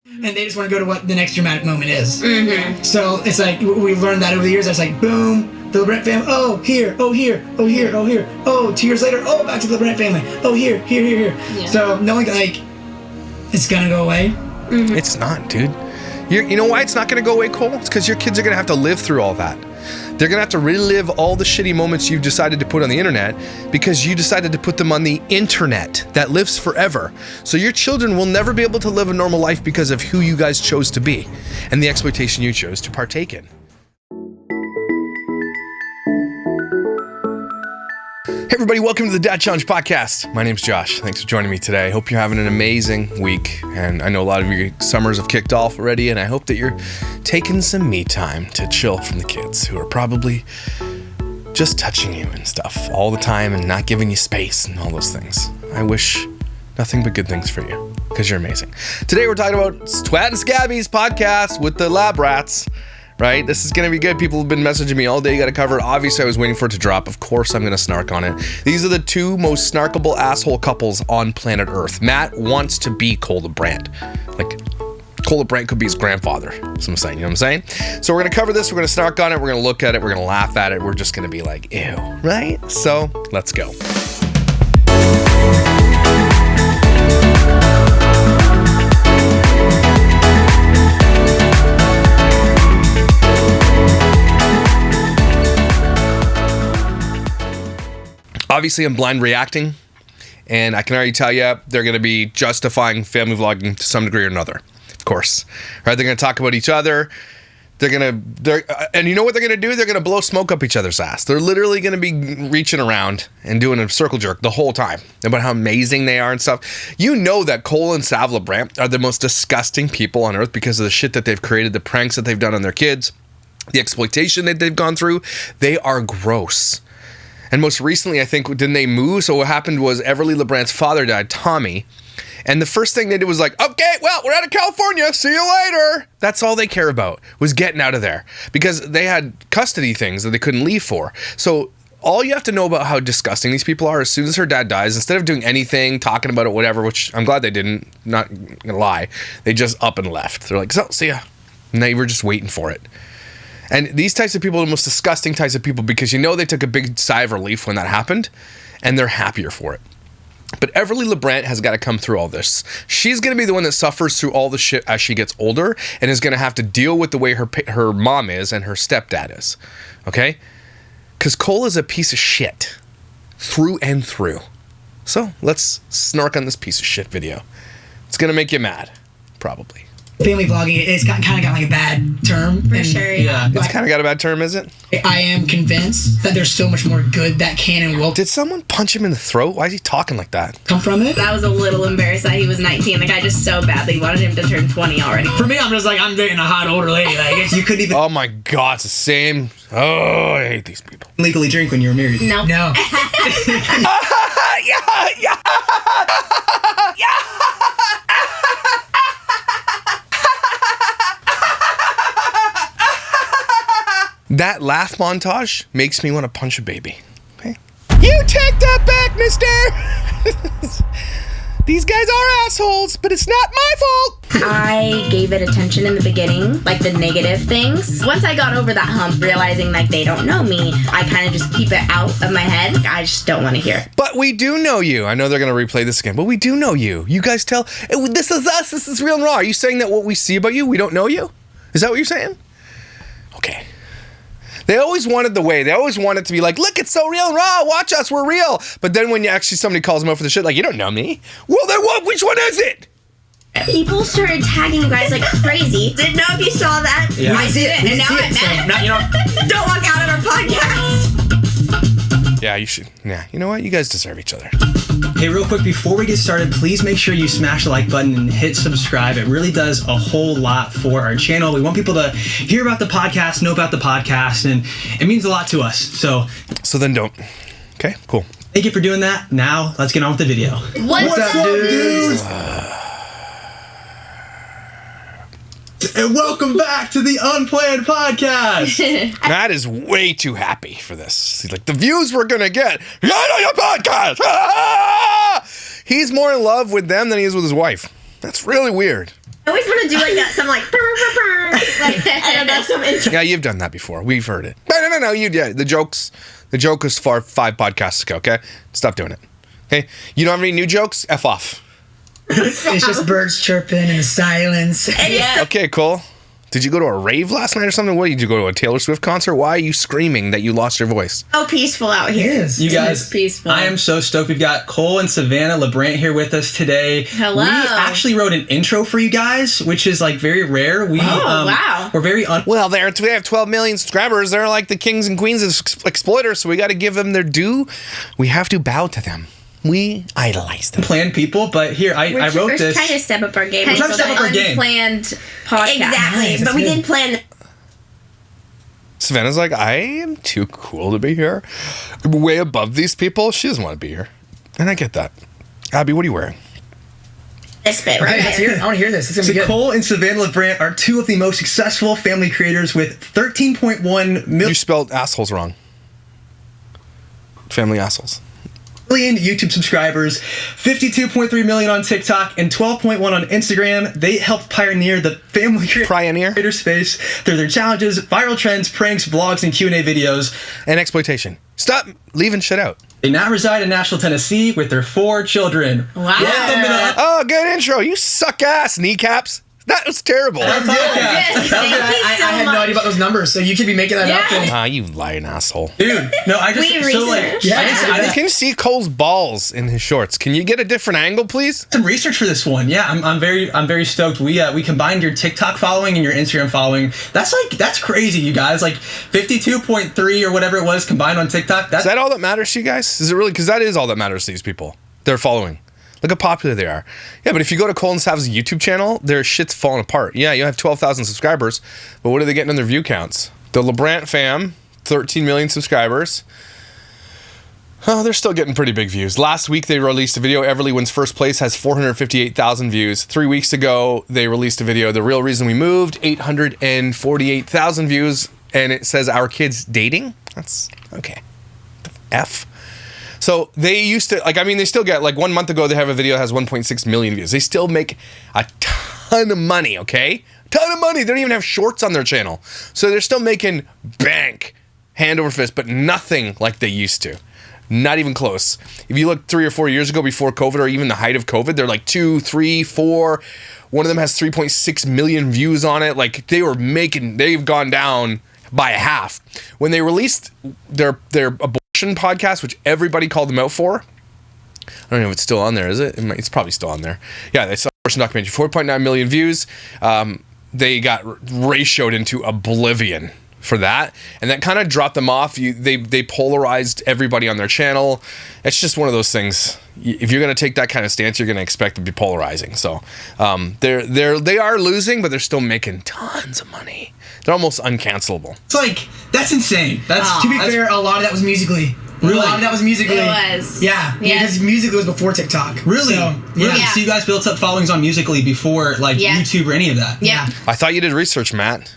and they just want to go to what the next dramatic moment is. Mm-hmm. So it's like we learned that over the years. It's like boom, the Labrant family. Oh here, oh here, oh here, oh here. Oh 2 years later, oh back to the Labrant family. Oh here, here, here, here. Yeah. So knowing like it's gonna go away. Mm-hmm. It's not, dude. You know why it's not going to go away, Cole? It's because your kids are going to have to live through all that. They're going to have to relive all the shitty moments you've decided to put on the internet because you decided to put them on the internet that lives forever. So your children will never be able to live a normal life because of who you guys chose to be and the exploitation you chose to partake in. Hey everybody, welcome to the Dad Challenge Podcast. My name's Josh. Thanks for joining me today. I hope you're having an amazing week. And I know a lot of your summers have kicked off already, and I hope that you're taking some me time to chill from the kids who are probably just touching you and stuff all the time and not giving you space and all those things. I wish nothing but good things for you because you're amazing. Today we're talking about Twat and Scabby's podcast with the Labrants. Right? This is going to be good. People have been messaging me all day. You got to cover it. Obviously, I was waiting for it to drop. Of course, I'm going to snark on it. These are the two most snarkable asshole couples on planet Earth. Matt wants to be Cole Labrant. Like, Cole Labrant could be his grandfather. That's what I'm saying. You know what I'm saying? So we're going to cover this. We're going to snark on it. We're going to look at it. We're going to laugh at it. We're just going to be like, ew. Right? So let's go. Obviously, I'm blind reacting, and I can already tell you they're going to be justifying family vlogging to some degree or another, of course. Right? They're going to talk about each other. And you know what they're going to do? They're going to blow smoke up each other's ass. They're literally going to be reaching around and doing a circle jerk the whole time about how amazing they are and stuff. You know that Cole and Sav Labrant are the most disgusting people on earth because of the shit that they've created, the pranks that they've done on their kids, the exploitation that they've gone through. They are gross. And most recently, I think, didn't they move? So what happened was Everly Labrant's father died, Tommy. And the first thing they did was like, okay, well, we're out of California. See you later. That's all they care about was getting out of there because they had custody things that they couldn't leave for. So all you have to know about how disgusting these people are, as soon as her dad dies, instead of doing anything, talking about it, whatever, which I'm glad they didn't, not gonna lie, they just up and left. They're like, so, see ya. And they were just waiting for it. And these types of people are the most disgusting types of people because you know they took a big sigh of relief when that happened, and they're happier for it. But Everly Labrant has got to come through all this. She's going to be the one that suffers through all the shit as she gets older and is going to have to deal with the way her mom is and her stepdad is. Okay? Because Cole is a piece of shit. Through and through. So let's snark on this piece of shit video. It's going to make you mad. Probably. Family vlogging, it's kind of got like a bad term. For sure, yeah. It's kind of got a bad term, is it? I am convinced that there's so much more good that can and will Did someone punch him in the throat? Why is he talking like that? come from it. I was a little embarrassed that he was 19. The guy just so badly wanted him to turn 20 already. For me, I'm just like, I'm dating a hot older lady. Like, you couldn't even Oh my God, it's the same. Oh, I hate these people. legally drink when you were married. No. No. That laugh montage makes me want to punch a baby. Okay. You take that back, mister! These guys are assholes, but it's not my fault! I gave it attention in the beginning, like the negative things. Once I got over that hump, realizing like they don't know me, I kind of just keep it out of my head. I just don't want to hear it. But we do know you. I know they're going to replay this again, but we do know you. You guys tell, this is us, this is real and raw. Are you saying that what we see about you, we don't know you? Is that what you're saying? Okay. They always wanted the way. They always wanted to be like, look, it's so real and raw. Watch us, we're real. But then when you actually somebody calls them out for the shit, like, you don't know me. Well, then what? Which one is it? People started tagging you guys like crazy. Didn't know if you saw that. Yeah. I did, and now I'm mad. Don't walk out on our podcast. Yeah, you should. Yeah, you know what? You guys deserve each other. Hey, real quick, before we get started, please make sure you smash the like button and hit subscribe. It really does a whole lot for our channel. We want people to hear about the podcast, know about the podcast, and it means a lot to us. So then don't. Okay, cool. thank you for doing that. Now, let's get on with the video. What's up, dudes? And welcome back to the Unplanned Podcast. Matt is way too happy for this. He's like, the views we're going to get. Get on your podcast. Ah! He's more in love with them than he is with his wife. That's really weird. always want to do like that, some like, I don't know, some intro. Yeah, you've done that before. We've heard it. No. You did. The joke was for 5 podcasts ago, okay? Stop doing it. Okay? You don't have any new jokes? F off. It's just birds chirping and the silence. Okay, Cole. Did you go to a rave last night or something? What, did you go to a Taylor Swift concert? Why are you screaming that you lost your voice? So peaceful out It here. is. You guys, It's peaceful. I am so stoked. We've got Cole and Savannah Labrant here with us today. Hello. We actually wrote an intro for you guys, which is like very rare. wow. We're very Well, they have 12 million subscribers. They're like the kings and queens of exploiters, so we got to give them their due. We have to bow to them. We idolize them. unplanned people, but here I wrote We're this. trying to step up our game. We're trying to step up our game. Unplanned podcast. Exactly, Nice, but that's we good. did plan. Savannah's like, I am too cool to be here. I'm way above these people. She doesn't want to be here. And I get that. Abby, what are you wearing? This bit Okay, right let's here. hear it. I want to hear this. It's gonna So be good. Cole and Savannah Labrant are two of the most successful family creators with 13.1 You million spelled assholes wrong. Family assholes. YouTube subscribers, 52.3 million on TikTok, and 12.1 on Instagram. They helped pioneer the family Pioneer? creator space through their challenges, viral trends, pranks, vlogs, and Q&A videos. And exploitation. Stop leaving shit out. They now reside in Nashville, Tennessee with their 4 children. Wow. Welcome it up. Oh, good intro. You suck ass, kneecaps. That was terrible. Our podcast. Thank you I so had no much. idea about those numbers, so you could be making that up. Yeah. And You lying asshole. Dude, no, I just We so like researched. Yeah. I You can see Cole's balls in his shorts. Can you get a different angle, please? some research for this one. Yeah, I'm very stoked. We combined your TikTok following and your Instagram following. That's crazy, you guys. Like 52.3 or whatever it was combined on TikTok. That's Is that all that matters to you guys? Is it really? Because that is all that matters to these people. They're following. Look how popular they are. Yeah, but if you go to Cole and Sav's YouTube channel, their shit's falling apart. Yeah, you have 12,000 subscribers, but what are they getting on their view counts? The Labrant fam, 13 million subscribers. Oh, they're still getting pretty big views. Last week they released a video. Everly Wins First Place has 458,000 views. 3 weeks ago they released a video. The Real Reason We Moved, 848,000 views, and it says Our Kids Dating. That's okay. The F. So they used to, they still get, 1 month ago, they have a video that has 1.6 million views. They still make a ton of money, okay? Ton of money. They don't even have shorts on their channel. So they're still making bank, hand over fist, but nothing like they used to. Not even close. If you look 3 or 4 years ago before COVID or even the height of COVID, they're like 2, 3, 4. One of them has 3.6 million views on it. Like they've gone down by half. When they released their abortion podcast, which everybody called them out for, I don't know if it's still on there, is it? It's probably still on there. Yeah, it's an abortion documentary, 4.9 million views. They got ratioed into oblivion for that, and that kind of dropped them off. They polarized everybody on their channel. It's just one of those things. If you're going to take that kind of stance, you're going to expect to be polarizing. So they are losing, but they're still making tons of money. They're almost uncancelable. it's like that's insane. That's to be fair, a lot of that was Musically. Really? A lot of that was Musically. It was. Yeah, Yeah. because Musically was before TikTok. really, So, really. yeah. So you guys built up followings on Musically before Yeah. YouTube or any of that. Yeah. I thought you did research, Matt.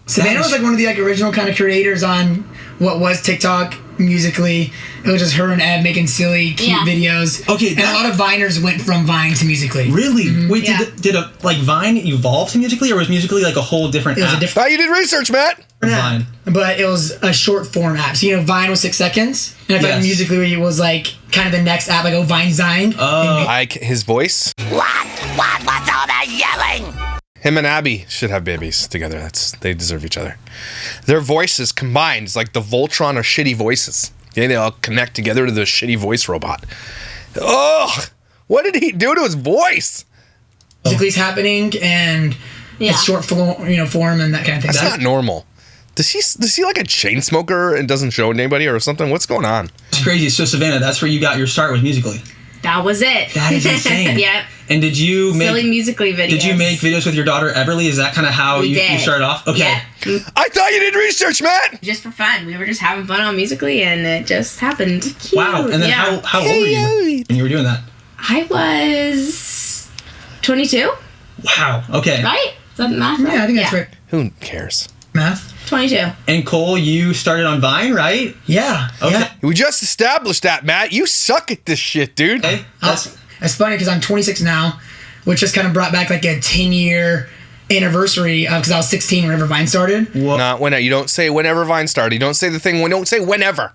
Savannah was one of the original kind of creators on what was TikTok, Musically. It was just her and Ed making silly, cute Yeah. videos. Okay, and a that- lot of Viners went from Vine to Musically. Really? Wait, Yeah. did Vine evolve to Musically, or was Musically like a whole different It was app? a different Thought you did research, Matt. Vine. but it was a short form app. So, Vine was 6 seconds, and I feel like Yes. Musically was like kind of the next app, like Vine Zine. Oh. His voice. What's all that yelling? Him and Abby should have babies together. They deserve each other. Their voices combined is like the Voltron of shitty voices. Yeah, they all connect together to the shitty voice robot. Ugh! What did he do to his voice? Musically's happening, and it's short form and that kind of thing. That's not normal. Does he like a chain smoker and doesn't show anybody or something? What's going on? It's crazy. So Savannah, that's where you got your start with Musically. That was it. That is insane. Yep. And did you make Silly Musically videos. Did you make videos with your daughter Everly? Is that kind of how We you did. started off? Okay. Yeah. I thought you did research, Matt! Just for fun. We were just having fun on Musically, and it just happened. Cute. Wow. And then Yeah. how old were you when you were doing that? I was 22, Wow. Okay. right? Is that the math? Yeah, I think that's right. Who cares? Math. 22. And Cole, you started on Vine, right? Yeah. Okay. Yeah. We just established that, Matt. You suck at this shit, dude. Okay. It's funny because I'm 26 now. which just kind of brought back like a 10-year anniversary because I was 16 whenever Vine started. Not whenever. You don't say whenever Vine started. You don't say the thing. Don't say whenever.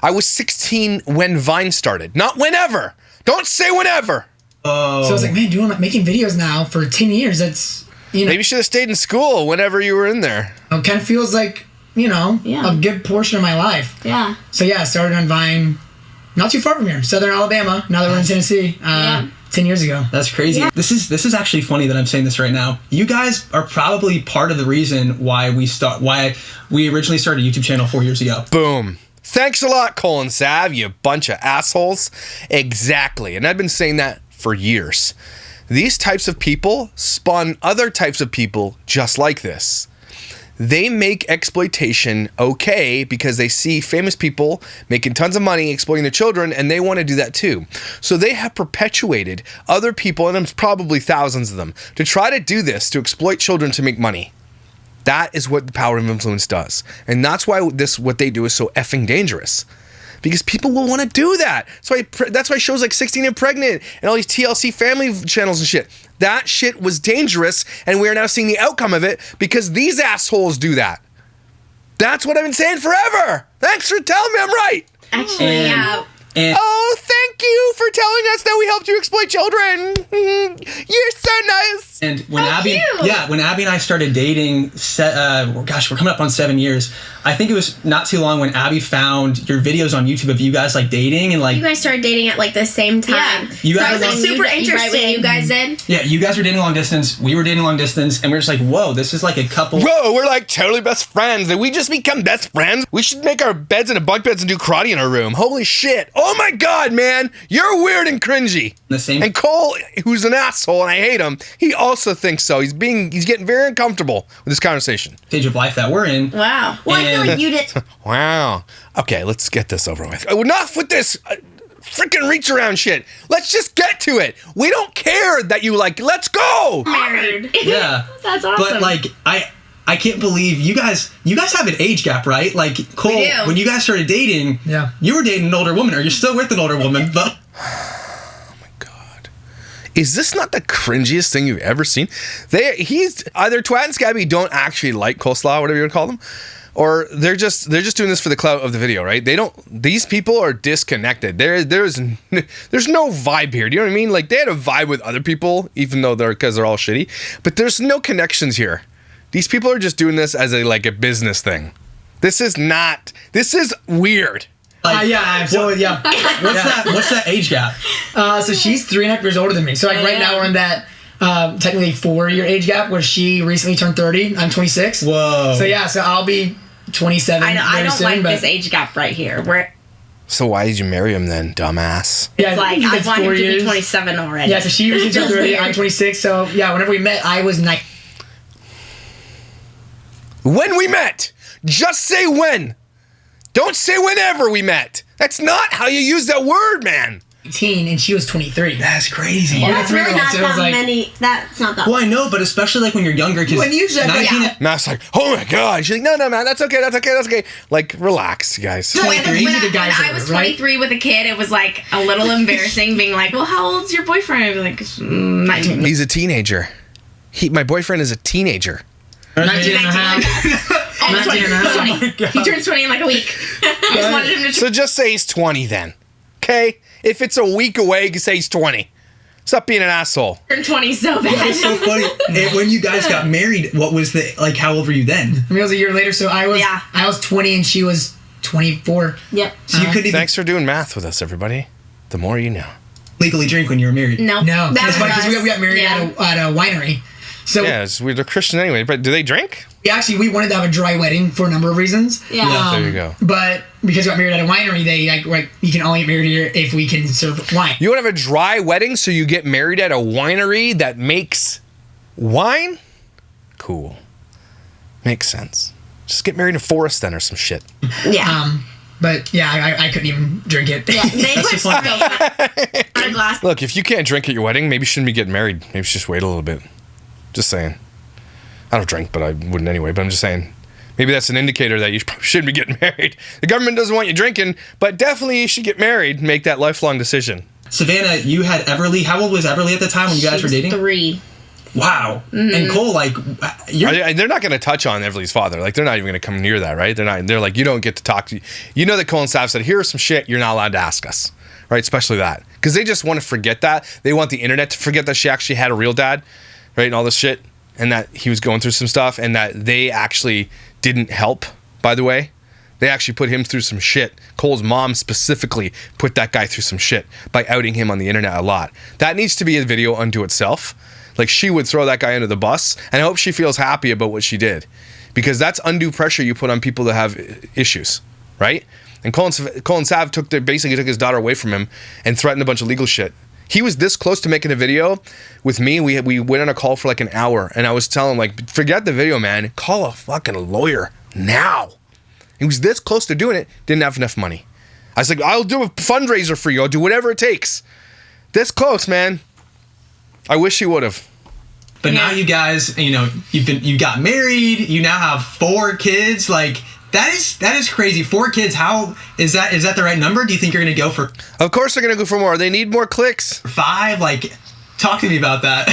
I was 16 when Vine started, not whenever. Don't say whenever. Oh. So I was like, man, making videos now for 10 years. That's, Maybe you should have stayed in school whenever you were in there. It kind of feels like, a good portion of my life. Yeah. So yeah, I started on Vine not too far from here, Southern Alabama. Now that we're in Tennessee, 10 years ago. That's crazy. Yeah. This is actually funny that I'm saying this right now. You guys are probably part of the reason why we originally started a YouTube channel 4 years ago. Boom. Thanks a lot, Colin Sav, you bunch of assholes. Exactly. And I've been saying that for years. These types of people spawn other types of people just like this. They make exploitation okay because they see famous people making tons of money exploiting their children, and they want to do that too. So they have perpetuated other people, and there's probably thousands of them, to try to do this, to exploit children to make money. That is what the power of influence does. And that's why what they do is so effing dangerous. Because people will want to do that. That's why shows like 16 and Pregnant and all these TLC family channels and shit. That shit was dangerous, and we are now seeing the outcome of it because these assholes do that. That's what I've been saying forever. Thanks for telling me I'm right. Actually, yeah. Oh, thank you for telling us that we helped you exploit children. You're so nice. And when when Abby and I started dating, we're coming up on 7 years. I think it was not too long when Abby found your videos on YouTube of you guys like dating and like. You guys started dating at like the same time. Yeah. You guys I was like super interested. Right when you guys did. Yeah, you guys were dating long distance. We were dating long distance, and we're just like, whoa, this is like a couple. Whoa, we're like totally best friends. Did we just become best friends? We should make our beds into bunk beds and do karate in our room. Holy shit. Oh my God, man. You're weird and cringy. The same. And Cole, who's an asshole, and I hate him, he also thinks so. He's getting very uncomfortable with this conversation. Stage of life that we're in. Wow. Well, I feel like you did. Wow. Okay, let's get this over with. Enough with this freaking reach around shit. Let's just get to it. We don't care that you let's go. Married. Yeah. That's awesome. But like I can't believe you guys have an age gap, right? Like Cole, We do. when you guys started dating, you were dating an older woman, or you're still with an older woman, but Oh my God. Is this not the cringiest thing you've ever seen? He's either Twat and Scabby don't actually like coleslaw, whatever you would call them, or they're just doing this for the clout of the video, right? These people are disconnected. There's no vibe here. Do you know what I mean? Like, they had a vibe with other people, even though because they're all shitty, but there's no connections here. These people are just doing this as a business thing. This is weird. Absolutely, yeah. what's that age gap? So she's 3.5 years older than me. So right now we're in that technically 4-year age gap where she recently turned 30. I'm 26. Whoa. So I'll be 27. I don't soon, like but this age gap right here. So why did you marry him then, dumbass? Yeah, It's like, I it's want him 4 to years. be 27 already. Yeah, so she recently turned Feels 30. weird. I'm 26. So yeah, whenever we met, I was 19. When we met. Just say when. Don't say whenever we met. That's not how you use that word, man. And she was 23. That's crazy. Yeah. That's really not So it was that like- many. That's not that. Well, I know, but especially like when you're younger, because When you said that, 19. Matt's like, oh my God. She's like, no, man, that's okay. Like, relax, you guys. When 23. I The guys when I are, was right? 23 with a kid, it was like a little embarrassing being like, well, how old's your boyfriend? I'd be like, 19. He's a teenager. My boyfriend is a teenager. 19 and a half. Almost 20. 19 and a half. 20. Oh my God. He turns 20 in like a week. I just wanted him to. So just say he's 20 then. Okay? If it's a week away, you can say he's 20. Stop being an asshole. Turn 20 so bad. It's so funny. And when you guys got married, what was how old were you then? I mean, it was a year later, so I was 20 and she was 24. Yep. So you couldn't even Thanks for doing math with us, everybody. The more you know. legally drink when you were married. No. No, That that's funny was because we got married yeah. at a winery. So Yeah, we're Christian anyway, but do they drink? we wanted to have a dry wedding for a number of reasons. Yeah. There you go. But because we got married at a winery, they you can only get married here if we can serve wine. You want to have a dry wedding so you get married at a winery that makes wine? Cool. Makes sense. Just get married in a forest then or some shit. Yeah. But yeah, I couldn't even drink it. Yeah, they put just like- on a glass. Look, if you can't drink at your wedding, maybe you shouldn't be getting married. Maybe you should just wait a little bit. Just saying. I don't drink, but I wouldn't anyway. But I'm just saying, maybe that's an indicator that you shouldn't be getting married. The government doesn't want you drinking, but definitely you should get married. Make that lifelong decision. Savannah, you had Everly. How old was Everly at the time when you guys were dating? 3. Wow. And Cole, like, They're not going to touch on Everly's father. Like, they're not even going to come near that, right? They're like, you don't get to talk to. You know that Cole and Sav said, here's some shit you're not allowed to ask us, right? Especially that, because they just want to forget that. They want the internet to forget that she actually had a real dad, right? And all this shit, and that he was going through some stuff, and that they actually didn't help. By the way, they actually put him through some shit. Cole's mom specifically put that guy through some shit by outing him on the internet a lot. That needs to be a video unto itself. Like, she would throw that guy under the bus, and I hope she feels happy about what she did, because that's undue pressure you put on people that have issues, right? And Cole and Sav basically took his daughter away from him and threatened a bunch of legal shit. He was this close to making a video with me. We went on a call for like an hour, and I was telling him, like, forget the video, man. Call a fucking lawyer now. He was this close to doing it, didn't have enough money. I was like, I'll do a fundraiser for you. I'll do whatever it takes. This close, man. I wish he would have. But now you guys, you got married. You now have 4 kids. Like, that is crazy. 4 kids. How is that? Is that the right number? Do you think you're going to go for? Of course they're going to go for more. They need more clicks. 5. Like, talk to me about that.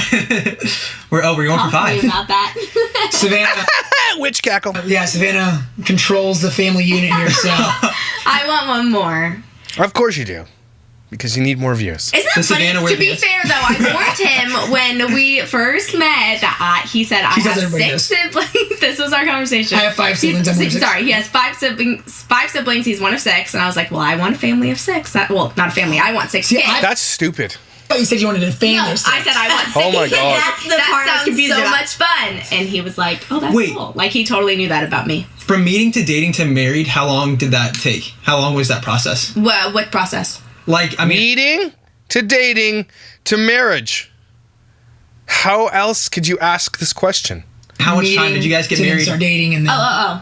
We're going for 5. Talk to me about that. Savannah. Witch cackle. Yeah, Savannah controls the family unit here, so. I want one more. Of course you do. Because you need more views. Isn't that funny? To be fair, though, I warned him when we first met that he said I have 6 siblings. This was our conversation. I have 5 siblings. Sorry, he has 5 siblings. 5 siblings. He's one of 6, and I was like, well, I want a family of 6. Well, not a family. I want 6 kids. That's stupid. I thought you said you wanted a family. No, of 6. I said I want 6 Oh my kids. God. That's the part I was confused about. So much fun. And he was like, oh, that's cool. Like, he totally knew that about me. From meeting to dating to married, how long did that take? How long was that process? What process? Like, I mean, meeting to dating to marriage. How else could you ask this question? How much time did you guys get married? Start dating and then.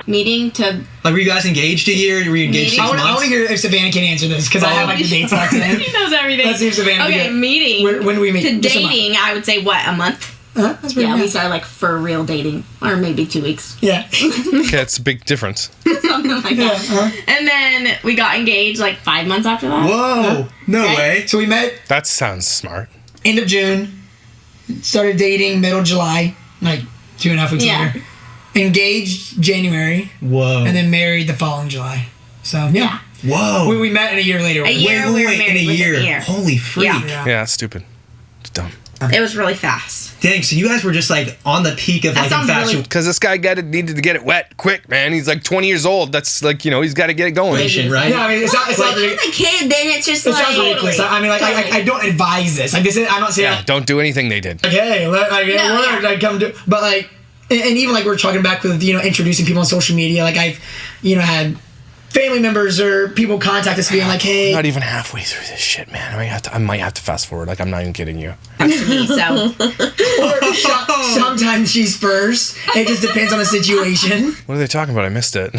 Meeting to. Like, were you guys engaged a year? Were you engaged 6 months? I want to hear if Savannah can answer this, because I have like the dates locked in. He knows everything. Let's see if Savannah Okay, can. meeting. When do we meet? To dating, I would say, what, a month? That's pretty we started like for real dating, or maybe 2 weeks. Yeah. Okay, it's a big difference. Something like that. And then we got engaged like 5 months after that. Whoa! No way. So we met That sounds smart. end of June, started dating middle of July, like 2.5 weeks later. Engaged January. Whoa. And then married the following July. So, yeah. Whoa. We met in a year later. A year we were married in a within year. a year. Holy freak. Yeah. Yeah, that's stupid. It's dumb. It was really fast. Dang, so you guys were just like on the peak of That like sounds infatuation. Because this guy needed to get it wet quick, man. He's like 20 years old. That's like, he's got to get it going. Right? Yeah, I mean, it's not When you're the kid, then it's just it like... sounds ridiculous. I mean, like, I don't advise this. I'm not saying, Yeah, don't do anything they did. like, hey, I come do, but like, and even like we're talking back with, introducing people on social media. Like I've, had family members or people contact us being like, hey. Not even halfway through this shit, man. I might have to fast forward. Like, I'm not even kidding you. So... Or sometimes she's first. It just depends on the situation. What are they talking about? I missed it.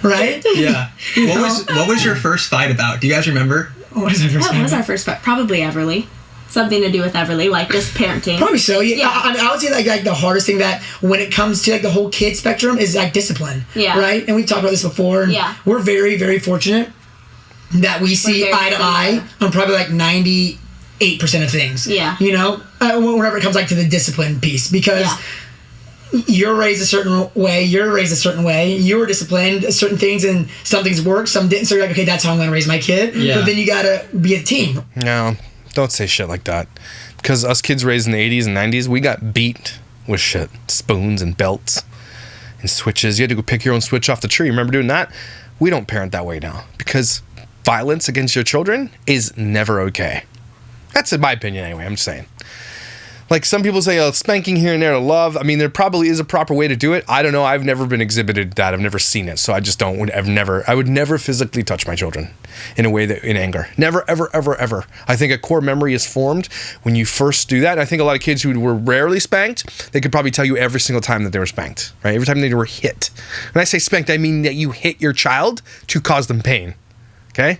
Right? Yeah. What was your first fight about? Do you guys remember? What was our first What was our first fight? Probably Everly. Something to do with Everly, like just parenting. Probably so. Yeah. Yeah. I would say like the hardest thing that when it comes to like the whole kid spectrum is like discipline. Yeah. Right? And we've talked about this before. And Yeah. we're very, very fortunate that we see very eye to eye on probably like 98% of things. Yeah. Whenever it comes like to the discipline piece, because you're raised a certain way, you were disciplined, certain things, and some things work, some didn't. So you're like, okay, that's how I'm going to raise my kid. Yeah. But then you got to be a team. No, don't say shit like that. Because us kids raised in the 80s and 90s, we got beat with shit. Spoons and belts and switches. You had to go pick your own switch off the tree. Remember doing that? We don't parent that way now. Because violence against your children is never okay. That's in my opinion anyway, I'm just saying. Like some people say, spanking here and there to love. I mean, there probably is a proper way to do it. I don't know. I've never been exhibited that. I've never seen it. So I just don't. I would never physically touch my children in a way that in anger. Never, ever, ever, ever. I think a core memory is formed when you first do that. And I think a lot of kids who were rarely spanked, they could probably tell you every single time that they were spanked, right? Every time they were hit. When I say spanked, I mean that you hit your child to cause them pain. Okay?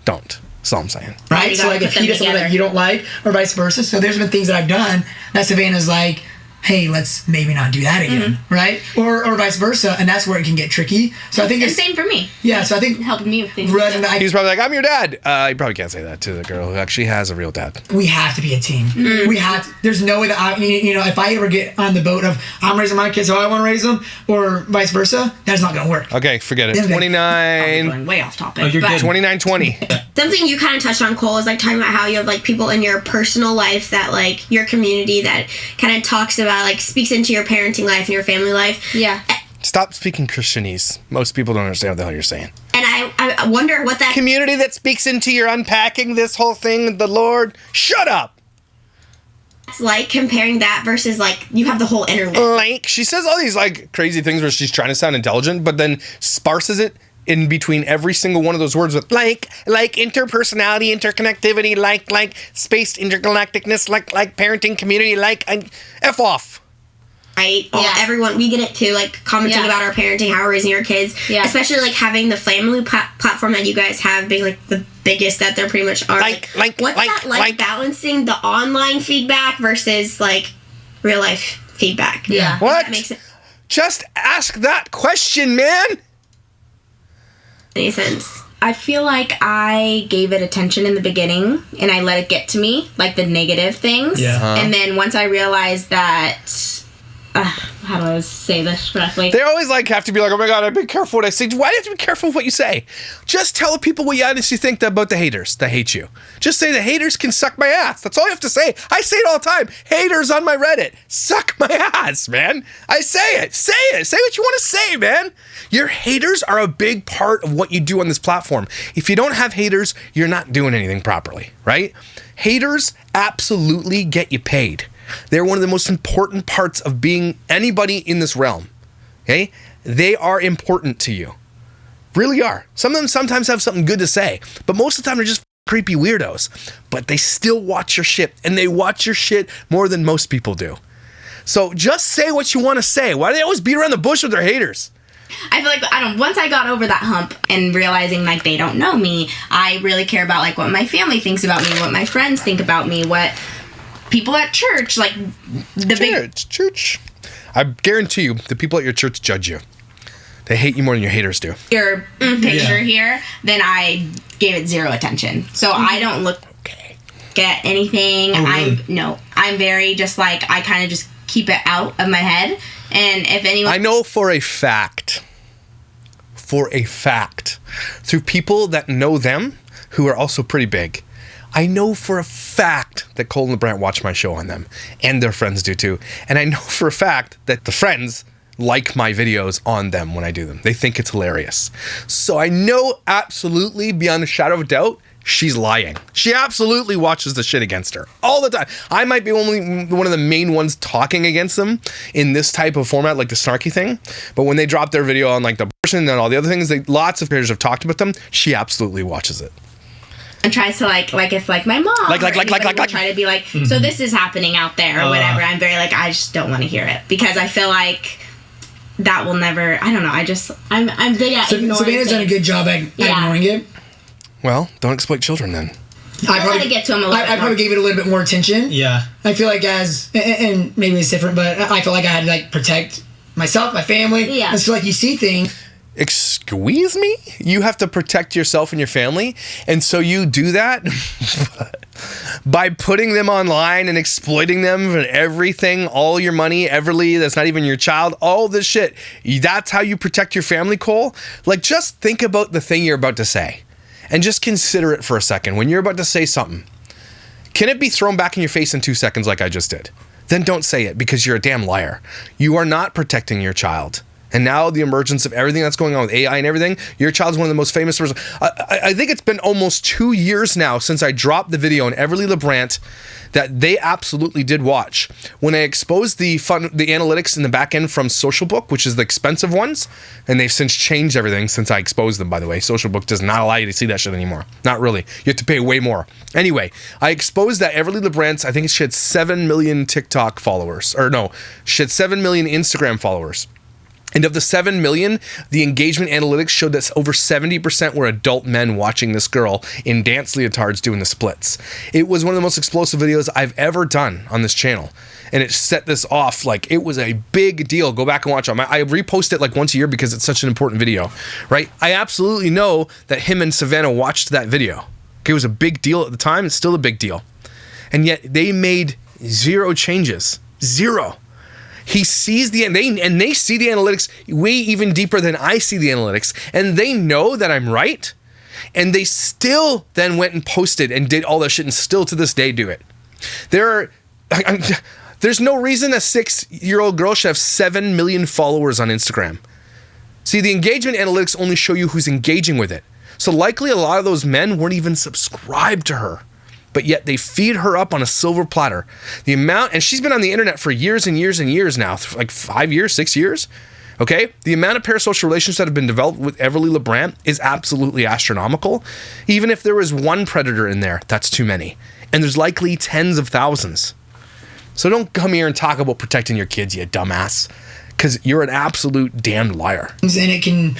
Don't. That's all I'm saying. Right? So like if he does something that you don't like, or vice versa. So there's been things that I've done that Savannah's like, hey, let's maybe not do that again, right? Or vice versa, and that's where it can get tricky. So I think it's same for me. Yeah, so I think Helping me with things. He's probably like, I'm your dad. You probably can't say that to the girl who actually has a real dad. We have to be a team. We have to. There's no way that if I ever get on the boat of I'm raising my kids how I want to raise them, or vice versa, that's not going to work. Okay, forget it. Okay. 29. Going way off topic. Oh, you're good. 29-20. Something you kind of touched on, Cole, is like talking about how you have like people in your personal life that like your community that kind of talks about like speaks into your parenting life and your family life. Yeah. Stop speaking Christianese. Most people don't understand what the hell you're saying. And I wonder what that Community that speaks into your unpacking this whole thing with the Lord. Shut up. it's like, comparing that versus like you have the whole internet. Like, she says all these like crazy things where she's trying to sound intelligent, but then sparses it in between every single one of those words with like interpersonality, interconnectivity, like spaced intergalacticness, like parenting community, F off. Right? Yeah. Everyone, we get it too, like commenting Yeah. about our parenting, how we're raising our kids. Yeah. Especially like having the family platform that you guys have being like the biggest that there pretty much are. What's that like balancing the online feedback versus like real life feedback? Yeah. What? That makes it Just ask that question, man. any sense. I feel like I gave it attention in the beginning and I let it get to me, like the negative things. Yeah. And then once I realized that, how do I say this correctly? They always have to be like, oh my God, be careful what I say. Why do you have to be careful with what you say? Just tell the people what you honestly think about the haters that hate you. Just say the haters can suck my ass. That's all you have to say. I say it all the time. Haters on my Reddit. Suck my ass, man. I say it. Say it. Say what you want to say, man. Your haters are a big part of what you do on this platform. If you don't have haters, you're not doing anything properly, right? Haters absolutely get you paid. They're one of the most important parts of being anybody in this realm. Okay? They are important to you. Really are. Some of them sometimes have something good to say, but most of the time they're just creepy weirdos. But they still watch your shit, and they watch your shit more than most people do. So just say what you want to say. Why do they always beat around the bush with their haters? I feel like once I got over that hump and realizing like they don't know me, I really care about like what my family thinks about me, what my friends think about me, what people at church, like the church. I guarantee you, the people at your church judge you. They hate you more than your haters do. bigger picture here, then I gave it zero attention. So I don't look at anything. I'm very just like, I kind of just keep it out of my head. And if anyone, I know for a fact, through people that know them, who are also pretty big, I know for a fact that Cole and Labrant watch my show on them, and their friends do too. And I know for a fact that the friends like my videos on them when I do them. They think it's hilarious. So I know absolutely, beyond a shadow of a doubt, she's lying. She absolutely watches the shit against her all the time. I might be only one of the main ones talking against them in this type of format, like the snarky thing. But when they drop their video on like the abortion and all the other things, lots of creators have talked about them. She absolutely watches it. and tries to like if like my mom like try to be like, so this is happening out there or whatever. I'm very like, I just don't want to hear it because I feel like that will never. I don't know. I'm big at ignoring. Savannah's done a good job at ignoring it. Well, don't exploit children then. I want to get to him a little bit I probably more. gave it a little bit more attention. Yeah. I feel like and maybe it's different, but I feel like I had to like protect myself, my family. Yeah. And so like you see things. Excuse me? You have to protect yourself and your family, and so you do that by putting them online and exploiting them for everything, all your money, Everly, that's not even your child, all this shit. That's how you protect your family, Cole? Like, just think about the thing you're about to say, and just consider it for a second. When you're about to say something, can it be thrown back in your face in 2 seconds like I just did? Then don't say it, because you're a damn liar. You are not protecting your child. And now the emergence of everything that's going on with AI and everything, your child's one of the most famous persons. I think it's been almost 2 years now since I dropped the video on Everly Labrant that they absolutely did watch. When I exposed the analytics in the back end from Social Book, which is the expensive ones, and they've since changed everything since I exposed them, by the way. Social Book does not allow you to see that shit anymore. Not really. You have to pay way more. Anyway, I exposed that Everly Labrant, I think she had 7 million TikTok followers. Or no, she had 7 million Instagram followers. And of the 7 million, the engagement analytics showed that over 70% were adult men watching this girl in dance leotards doing the splits. It was one of the most explosive videos I've ever done on this channel. And it set this off like it was a big deal. Go back and watch it. I repost it like once a year because it's such an important video, right? I absolutely know that him and Savannah watched that video. Okay, it was a big deal at the time. It's still a big deal. And yet they made 0 changes. 0. He sees they see the analytics way even deeper than I see the analytics, and they know that I'm right, and they still then went and posted and did all that shit, and still to this day do it. There's no reason a 6-year-old girl should have 7 million followers on Instagram. See, the engagement analytics only show you who's engaging with it, so likely a lot of those men weren't even subscribed to her. But yet they feed her up on a silver platter. And she's been on the internet for years and years and years now, like 5 years, 6 years. Okay? The amount of parasocial relationships that have been developed with Everly Labrant is absolutely astronomical. Even if there was one predator in there, that's too many. And there's likely tens of thousands. So don't come here and talk about protecting your kids, you dumbass. Because you're an absolute damned liar. And it can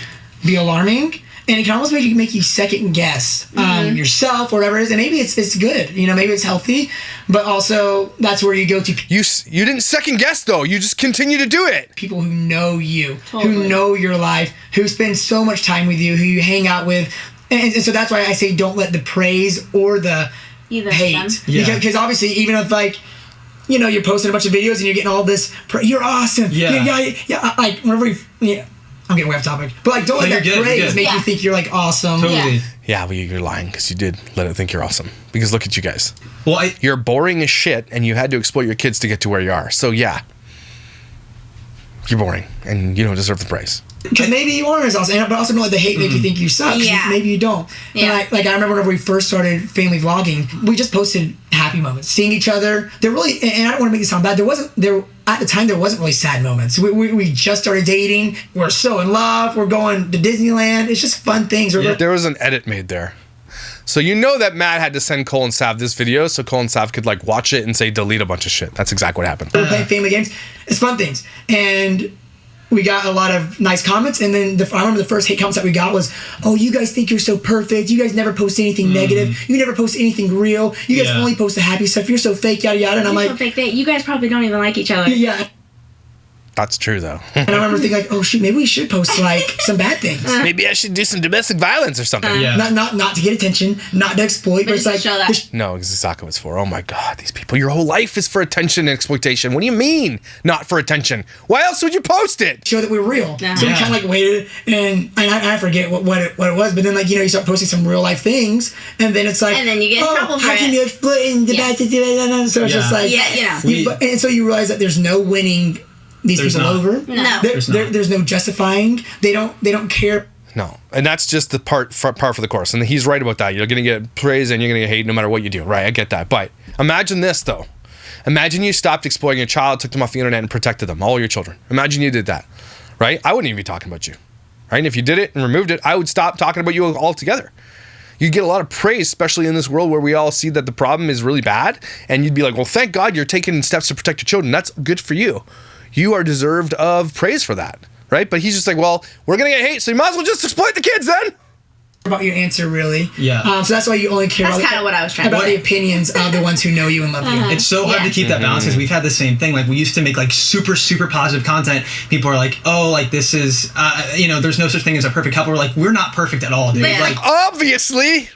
be alarming. And it can almost make you second guess yourself or whatever it is. And maybe it's good. You know, maybe it's healthy. But also, that's where you go to. You didn't second guess, though. You just continue to do it. People who know you, who know your life, who spend so much time with you, who you hang out with. And so that's why I say don't let the praise or the hate. Yeah. Because obviously, even if, like, you know, you're posting a bunch of videos and you're getting all this, you're awesome. Yeah. Like, whenever I'm getting way off topic. But, like, don't let that praise make you think you're, like, awesome. Totally. Yeah, but you're lying because you did let it think you're awesome. Because look at you guys. Well, you're boring as shit and you had to exploit your kids to get to where you are. So, yeah. You're boring and you don't deserve the praise. Because maybe you aren't as awesome. But also don't let the hate make you think you suck. Yeah. Maybe you don't. Yeah. But I remember whenever we first started family vlogging, we just posted happy moments. Seeing each other. There really, and I don't want to make this sound bad, at the time, there wasn't really sad moments. We just started dating. We're so in love. We're going to Disneyland. It's just fun things. There was an edit made there. So you know that Matt had to send Cole and Sav this video so Cole and Sav could like watch it and say delete a bunch of shit. That's exactly what happened. We're playing family games. It's fun things. And we got a lot of nice comments. And then I remember the first hate comments that we got was, oh, you guys think you're so perfect. You guys never post anything negative. You never post anything real. You guys only post the happy stuff. You're so fake, yada, yada. And I'm like, so fake that you guys probably don't even like each other. Yeah. That's true, though. And I remember thinking, like, oh, shoot, maybe we should post, like, some bad things. Maybe I should do some domestic violence or something. Not to get attention, not to exploit, but it's like... Show that. No, it's exactly what it's for. Oh, my God, these people. Your whole life is for attention and exploitation. What do you mean, not for attention? Why else would you post it? Show that we're real. So we kind of, like, waited, and I forget what it was, but then, like, you know, you start posting some real-life things, and then it's like... And then you get in trouble for how can you exploit and so it's just like... And so you realize that there's no winning... These people over. No. There's no justifying. They don't care. No. And that's just the part for the course. And he's right about that. You're going to get praise and you're going to get hate no matter what you do. Right, I get that. But imagine this, though. Imagine you stopped exploiting your child, took them off the internet, and protected them, all your children. Imagine you did that. Right? I wouldn't even be talking about you. Right? And if you did it and removed it, I would stop talking about you altogether. You'd get a lot of praise, especially in this world where we all see that the problem is really bad. And you'd be like, well, thank God you're taking steps to protect your children. That's good for you. You are deserved of praise for that, right? But he's just like, well, we're going to get hate, so you might as well just exploit the kids then. About your answer, really. Yeah. So that's why you only care about what I was trying about the opinions of the ones who know you and love you. It's so hard to keep that balance because we've had the same thing. Like, we used to make, like, super, super positive content. People are like, oh, like, this is, there's no such thing as a perfect couple. We're like, we're not perfect at all, dude. Like, obviously.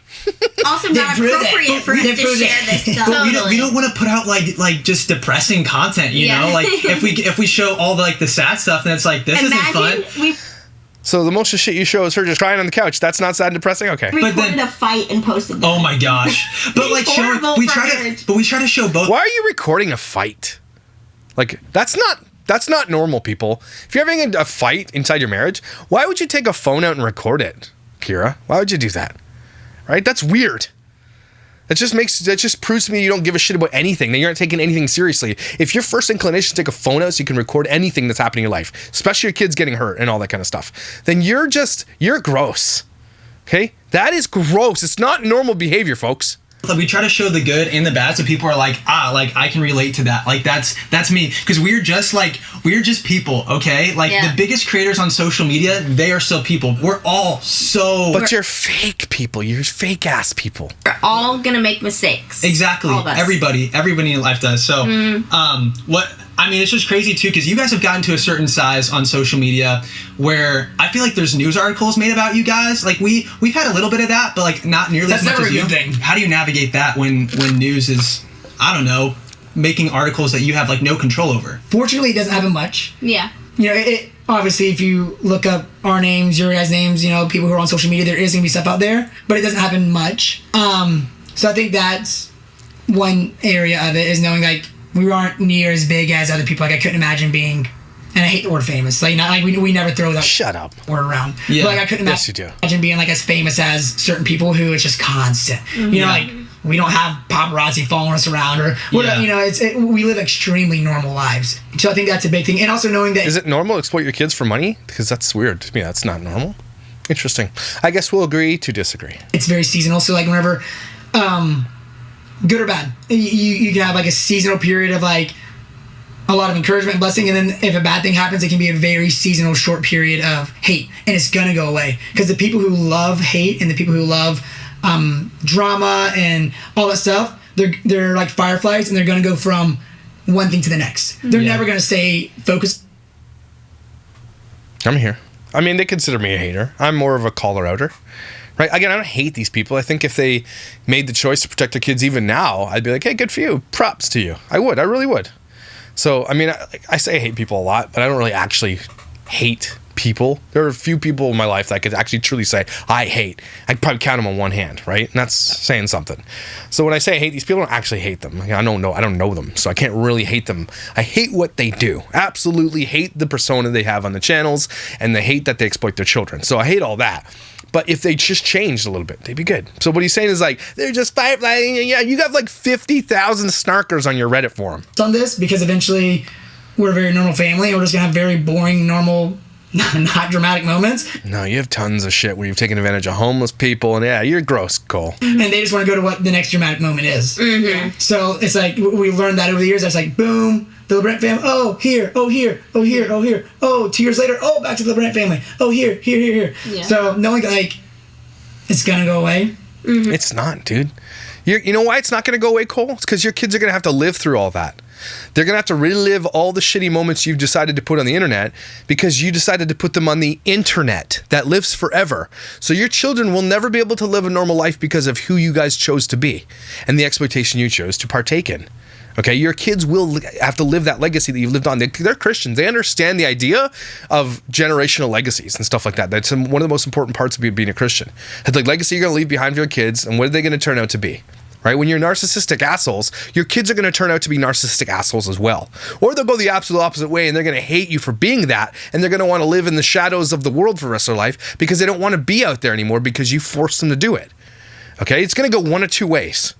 Also not appropriate for us to share this stuff. But we don't want to put out like just depressing content, you know? Like if we show all the sad stuff, then it's like this isn't fun. So the most of shit you show is her just crying on the couch. That's not sad and depressing? Okay. We recorded a fight and posted that. Oh my gosh. But like we try to show both. Why are you recording a fight? Like that's not normal, people. If you're having a fight inside your marriage, why would you take a phone out and record it, Kira? Why would you do that? Right? That's weird. That just proves to me you don't give a shit about anything, that you're not taking anything seriously. If your first inclination is to take a phone out so you can record anything that's happening in your life, especially your kids getting hurt and all that kind of stuff, then you're gross. Okay? That is gross. It's not normal behavior, folks. Like, we try to show the good and the bad, so people are like, I can relate to that. Like, that's me, because we're just people, okay? Like, the biggest creators on social media, they are still people. We're all so. But you're fake people. You're fake ass people. We're all gonna make mistakes. Exactly. Everybody in life does. So, it's just crazy too, because you guys have gotten to a certain size on social media where I feel like there's news articles made about you guys. Like, we've had a little bit of that, but like not nearly as much as you. Thing. How do you navigate that when news is, I don't know, making articles that you have like no control over? Fortunately, it doesn't happen much. Yeah. It obviously, if you look up our names, your guys' names, people who are on social media, there is gonna be stuff out there, but it doesn't happen much. So I think that's one area of it, is knowing like we aren't near as big as other people. Like, I couldn't imagine being, and I hate the word famous. Like, not like we never throw that shut up word around. Yeah. But, like, I couldn't imagine being like as famous as certain people who it's just constant. Like, we don't have paparazzi following us around or whatever. We live extremely normal lives. So I think that's a big thing. And also knowing that, is it normal to exploit your kids for money? Because that's weird to me. That's not normal. Interesting. I guess we'll agree to disagree. It's very seasonal. So like whenever, good or bad, you can have like a seasonal period of like a lot of encouragement and blessing, and then if a bad thing happens, it can be a very seasonal short period of hate, and it's gonna go away, because the people who love hate and the people who love drama and all that stuff, they're like fireflies, and they're gonna go from one thing to the next. They're never gonna stay focused. I'm here. I mean, they consider me a hater. I'm more of a caller-outer. Right? Again, I don't hate these people. I think if they made the choice to protect their kids even now, I'd be like, hey, good for you. Props to you. I would. I really would. So, I mean, I say I hate people a lot, but I don't really actually hate people. There are a few people in my life that I could actually truly say I hate. I'd probably count them on one hand, right? And that's saying something. So when I say I hate these people, I don't actually hate them. I don't know them, so I can't really hate them. I hate what they do. Absolutely hate the persona they have on the channels, and the hate that they exploit their children. So I hate all that. But if they just changed a little bit, they'd be good. So what he's saying is like, they're just fireflies. Yeah, you got like 50,000 snarkers on your Reddit forum. On this, because eventually we're a very normal family, and we're just gonna have very boring, normal, not dramatic moments. No, you have tons of shit where you've taken advantage of homeless people, and yeah, you're gross, Cole. And they just want to go to what the next dramatic moment is. Mm-hmm. So it's like, we learned that over the years. That's like, boom, the Labrant family. Oh, here, oh, here, oh, here, oh, here. Oh, 2 years later, oh, back to the Labrant family. Oh, here. Yeah. So knowing that, like, it's gonna go away. Mm-hmm. It's not, dude. You know why it's not gonna go away, Cole? It's because your kids are gonna have to live through all that. They're going to have to relive all the shitty moments you've decided to put on the internet because you decided to put them on the internet that lives forever. So your children will never be able to live a normal life because of who you guys chose to be and the exploitation you chose to partake in. Okay, your kids will have to live that legacy that you've lived on. They're Christians. They understand the idea of generational legacies and stuff like that. That's one of the most important parts of being a Christian. It's like legacy you're going to leave behind for your kids, and what are they going to turn out to be? Right? When you're narcissistic assholes, your kids are going to turn out to be narcissistic assholes as well. Or they'll go the absolute opposite way, and they're going to hate you for being that, and they're going to want to live in the shadows of the world for the rest of their life because they don't want to be out there anymore because you forced them to do it. Okay? It's going to go one of two ways.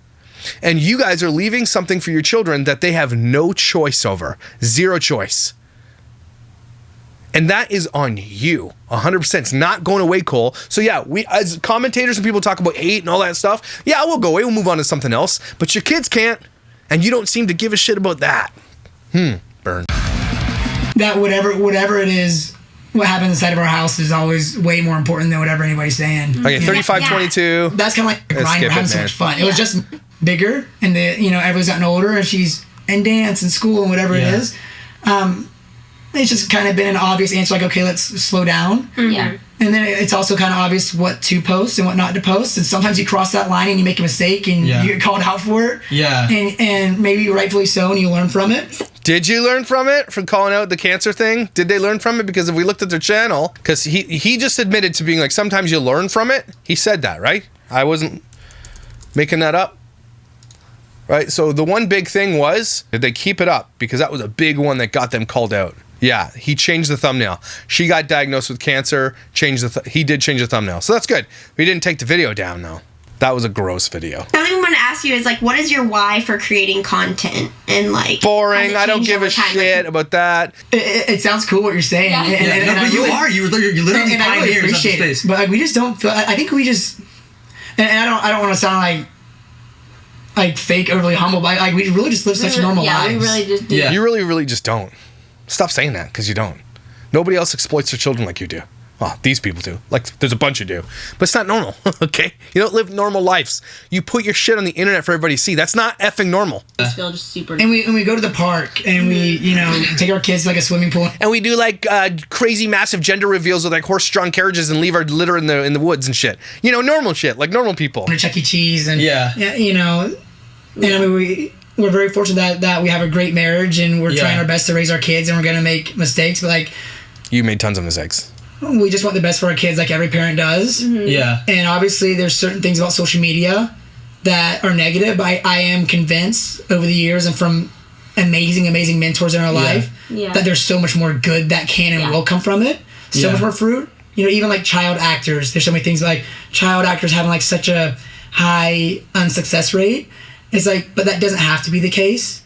And you guys are leaving something for your children that they have no choice over. Zero choice. And that is on you, 100%. It's not going away, Cole. So yeah, we as commentators and people talk about hate and all that stuff, yeah, we'll go away, we'll move on to something else. But your kids can't, and you don't seem to give a shit about that. Burn. That whatever it is, what happens inside of our house is always way more important than whatever anybody's saying. Okay, 35-22. That's kind of like a grind. We're having so much fun. It was just bigger, and everyone's gotten older, and she's in dance and school and whatever it is. It's just kind of been an obvious answer, like, okay, let's slow down. Mm-hmm. Yeah. And then it's also kind of obvious what to post and what not to post. And sometimes you cross that line and you make a mistake and you get called out for it. Yeah. And maybe rightfully so, and you learn from it. Did you learn from it, from calling out the cancer thing? Did they learn from it? Because if we looked at their channel, because he just admitted to being like, sometimes you learn from it. He said that, right? I wasn't making that up. Right? So the one big thing was, did they keep it up? Because that was a big one that got them called out. Yeah, he changed the thumbnail. She got diagnosed with cancer, he did change the thumbnail. So that's good. We didn't take the video down, though. That was a gross video. Something I'm going to ask you is, like, what is your why for creating content? And, like, boring. I don't give a shit about that. It sounds cool what you're saying. Yeah. But you are. You're literally pioneers of the space. But, like, we just don't feel... I think we just... And I don't want to sound like... like fake, overly humble. But like we really just live such normal lives. Yeah, we really just do. Yeah. You really just don't. Stop saying that, because you don't. Nobody else exploits their children like you do. Well, these people do. Like, there's a bunch who do. But it's not normal, okay? You don't live normal lives. You put your shit on the internet for everybody to see. That's not effing normal. I feel just super... And we go to the park, and we, take our kids to, like, a swimming pool. And we do, like, crazy, massive gender reveals with, like, horse-drawn carriages and leave our litter in the woods and shit. Normal shit, like normal people. To Chuck E. Cheese and, and I mean, we're very fortunate that we have a great marriage, and we're trying our best to raise our kids, and we're going to make mistakes, but, like... You made tons of mistakes. We just want the best for our kids, like every parent does. Mm-hmm. Yeah. And obviously, there's certain things about social media that are negative. But I am convinced over the years and from amazing mentors in our life that there's so much more good that can and will come from it. So much more fruit. Even like child actors. There's so many things like child actors having like such a high unsuccess rate. It's like, but that doesn't have to be the case.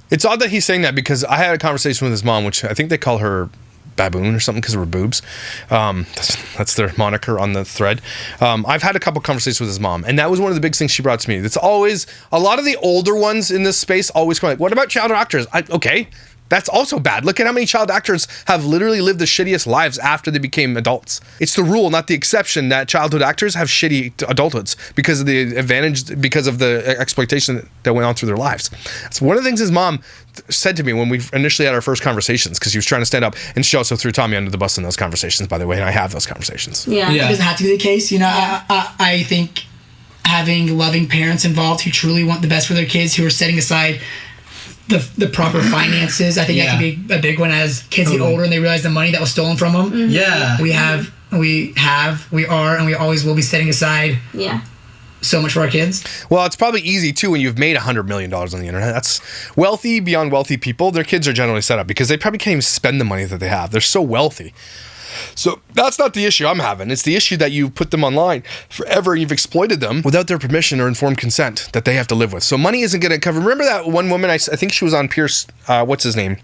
It's odd that he's saying that, because I had a conversation with his mom, which I think they call her Baboon or something because of her boobs. That's their moniker on the thread. I've had a couple conversations with his mom, and that was one of the big things she brought to me. It's always, a lot of the older ones in this space always come like, what about child actors? Okay, that's also bad. Look at how many child actors have literally lived the shittiest lives after they became adults. It's the rule, not the exception, that childhood actors have shitty adulthoods because of the exploitation that went on through their lives. It's one of the things his mom said to me when we initially had our first conversations, because he was trying to stand up, and she also threw Tommy under the bus in those conversations, by the way, and I have those conversations. Yeah. It doesn't have to be the case. I think having loving parents involved who truly want the best for their kids, who are setting aside the proper finances, I think that can be a big one as kids get older and they realize the money that was stolen from them. Mm-hmm. Yeah. We are, and we always will be setting aside so much for our kids. Well, it's probably easy too when you've made $100 million on the internet. That's wealthy beyond wealthy people. Their kids are generally set up because they probably can't even spend the money that they have. They're so wealthy. So that's not the issue I'm having. It's the issue that you put them online forever and you've exploited them without their permission or informed consent that they have to live with. So money isn't going to cover. Remember that one woman, I think she was on Pierce, what's his name?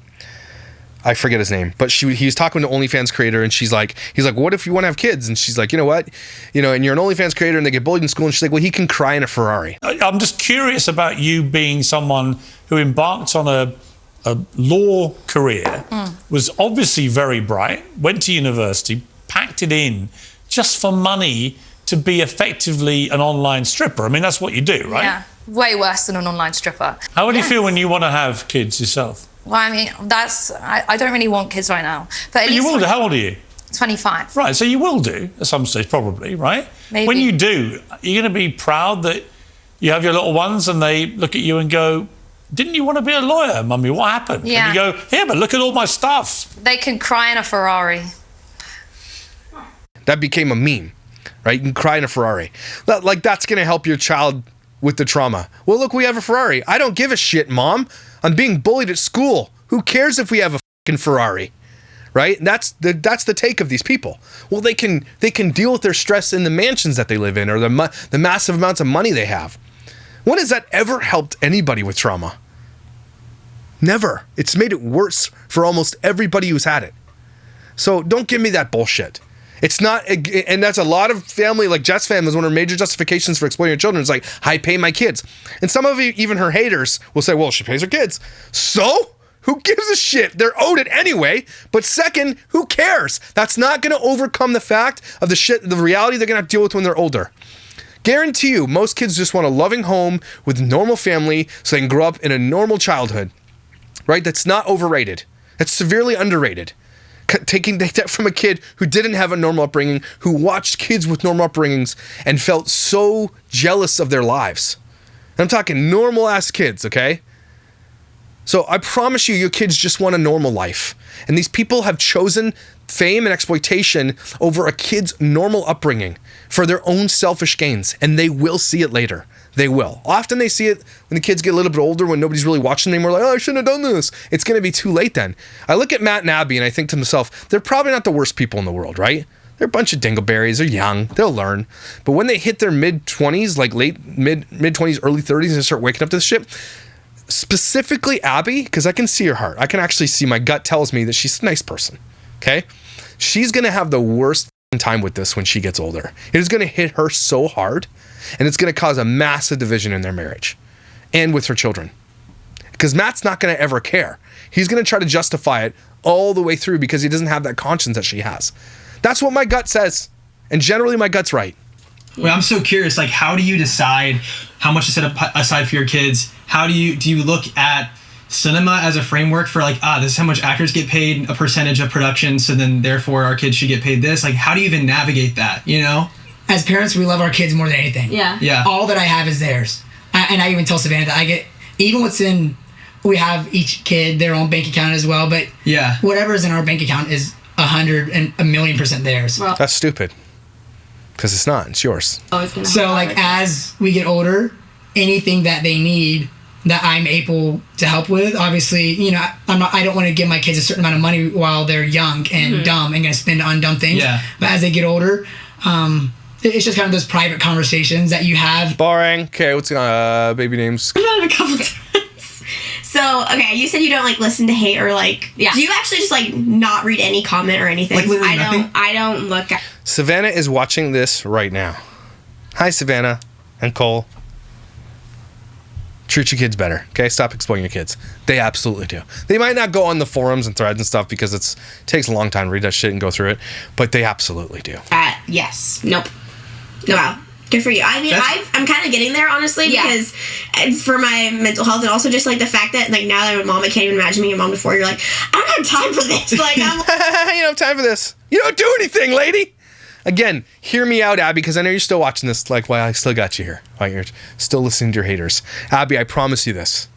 I forget his name, but he was talking to OnlyFans creator, and he's like, what if you want to have kids? And she's like, you know what? And you're an OnlyFans creator and they get bullied in school. And she's like, well, he can cry in a Ferrari. I'm just curious about you being someone who embarked on a law career, was obviously very bright, went to university, packed it in just for money to be effectively an online stripper. I mean, that's what you do, right? Yeah, way worse than an online stripper. How would you feel when you want to have kids yourself? Well, I mean, I don't really want kids right now. But you will do. How old are you? 25. Right, so you will do at some stage, probably, right? Maybe. When you do, you're going to be proud that you have your little ones and they look at you and go, didn't you want to be a lawyer, Mummy? What happened? Yeah. And you go, yeah, but look at all my stuff. They can cry in a Ferrari. That became a meme, right? You can cry in a Ferrari. That's going to help your child with the trauma. Well, look, we have a Ferrari. I don't give a shit, Mom. I'm being bullied at school. Who cares if we have a fucking Ferrari? Right? That's the take of these people. Well, they can deal with their stress in the mansions that they live in or the massive amounts of money they have. When has that ever helped anybody with trauma? Never. It's made it worse for almost everybody who's had it. So don't give me that bullshit. It's not, and that's a lot of family, like Jess' family is one of her major justifications for exploiting her children. It's like, I pay my kids. And some of you, even her haters, will say, well, she pays her kids. So? Who gives a shit? They're owed it anyway. But second, who cares? That's not going to overcome the fact of the reality they're going to have to deal with when they're older. Guarantee you, most kids just want a loving home with a normal family so they can grow up in a normal childhood. Right? That's not overrated. That's severely underrated. Taking that from a kid who didn't have a normal upbringing, who watched kids with normal upbringings and felt so jealous of their lives. And I'm talking normal ass kids, okay? So I promise you, your kids just want a normal life. And these people have chosen fame and exploitation over a kid's normal upbringing for their own selfish gains. And they will see it later. They will. Often they see it when the kids get a little bit older, when nobody's really watching them anymore, like, oh, I shouldn't have done this. It's going to be too late then. I look at Matt and Abby and I think to myself, they're probably not the worst people in the world, right? They're a bunch of dingleberries. They're young. They'll learn. But when they hit their mid-20s, like mid-20s, early 30s, and start waking up to this shit, specifically Abby, because I can see her heart. I can actually see, my gut tells me that she's a nice person, okay? She's going to have the worst time with this when she gets older. It is going to hit her so hard. And it's going to cause a massive division in their marriage and with her children. Because Matt's not going to ever care. He's going to try to justify it all the way through because he doesn't have that conscience that she has. That's what my gut says. And generally my gut's right. Well, I'm so curious, like, how do you decide how much to set aside for your kids? How do you look at cinema as a framework for, like, this is how much actors get paid, a percentage of production, so then therefore our kids should get paid this? Like, how do you even navigate that, you know? As parents, we love our kids more than anything. Yeah. All that I have is theirs. And I even tell Savannah that I get, even what's in, we have each kid their own bank account as well, but whatever is in our bank account is 100 and 1,000,000% theirs. Well, that's stupid. Because it's not. It's yours. So, like, as we get older, anything that they need that I'm able to help with, obviously, you know, I don't want to give my kids a certain amount of money while they're young and dumb and going to spend it on dumb things. Yeah. But as they get older, it's just kind of those private conversations that you have. Boring. Okay, what's baby names? I've had a couple times. So, okay, you said you don't, like, listen to hate or, like... Yeah. Do you actually just, like, not read any comment or anything? Like, literally nothing? I don't look at... Savannah is watching this right now. Hi, Savannah and Cole. Treat your kids better, okay? Stop exploiting your kids. They absolutely do. They might not go on the forums and threads and stuff because it takes a long time to read that shit and go through it, but they absolutely do. Yes. Nope. Wow. Good for you. I mean, I'm kind of getting there, honestly, because for my mental health and also just, like, the fact that, like, now that I'm a mom, I can't even imagine being a mom before. You're like, I don't have time for this. Like, I'm... You don't have time for this. You don't do anything, lady. Again, hear me out, Abby, because I know you're still watching this, like, why I still got you here. Why you're still listening to your haters. Abby, I promise you this.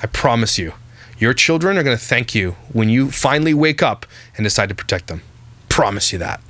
I promise you. Your children are going to thank you when you finally wake up and decide to protect them. Promise you that.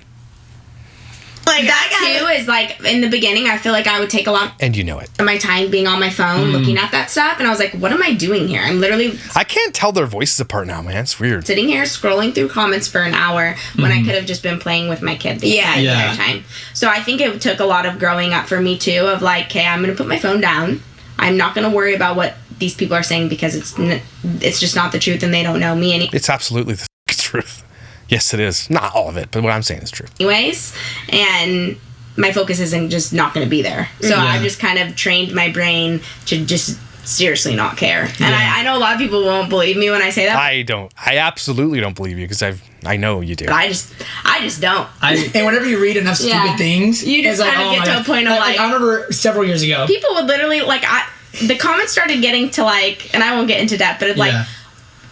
Like, that too is, like, in the beginning, I feel like I would take a lot and you know it. of my time being on my phone, looking at that stuff, and I was like, what am I doing here? I'm literally... I can't tell their voices apart now, man. It's weird. Sitting here scrolling through comments for an hour when I could have just been playing with my kid the entire time. So I think it took a lot of growing up for me, too, of, like, okay, I'm going to put my phone down. I'm not going to worry about what these people are saying because it's just not the truth and they don't know me. It's absolutely the truth. Yes, it is. Not all of it, but what I'm saying is true. Anyways, and my focus isn't just not going to be there. So I've just kind of trained my brain to just seriously not care. And I know a lot of people won't believe me when I say that. I don't. I absolutely don't believe you because I know you do. But I just don't. And whenever you read enough stupid things, you just kind of get to a point of like... I remember several years ago. People would literally, like, the comments started getting to, like, and I won't get into depth, but it's like...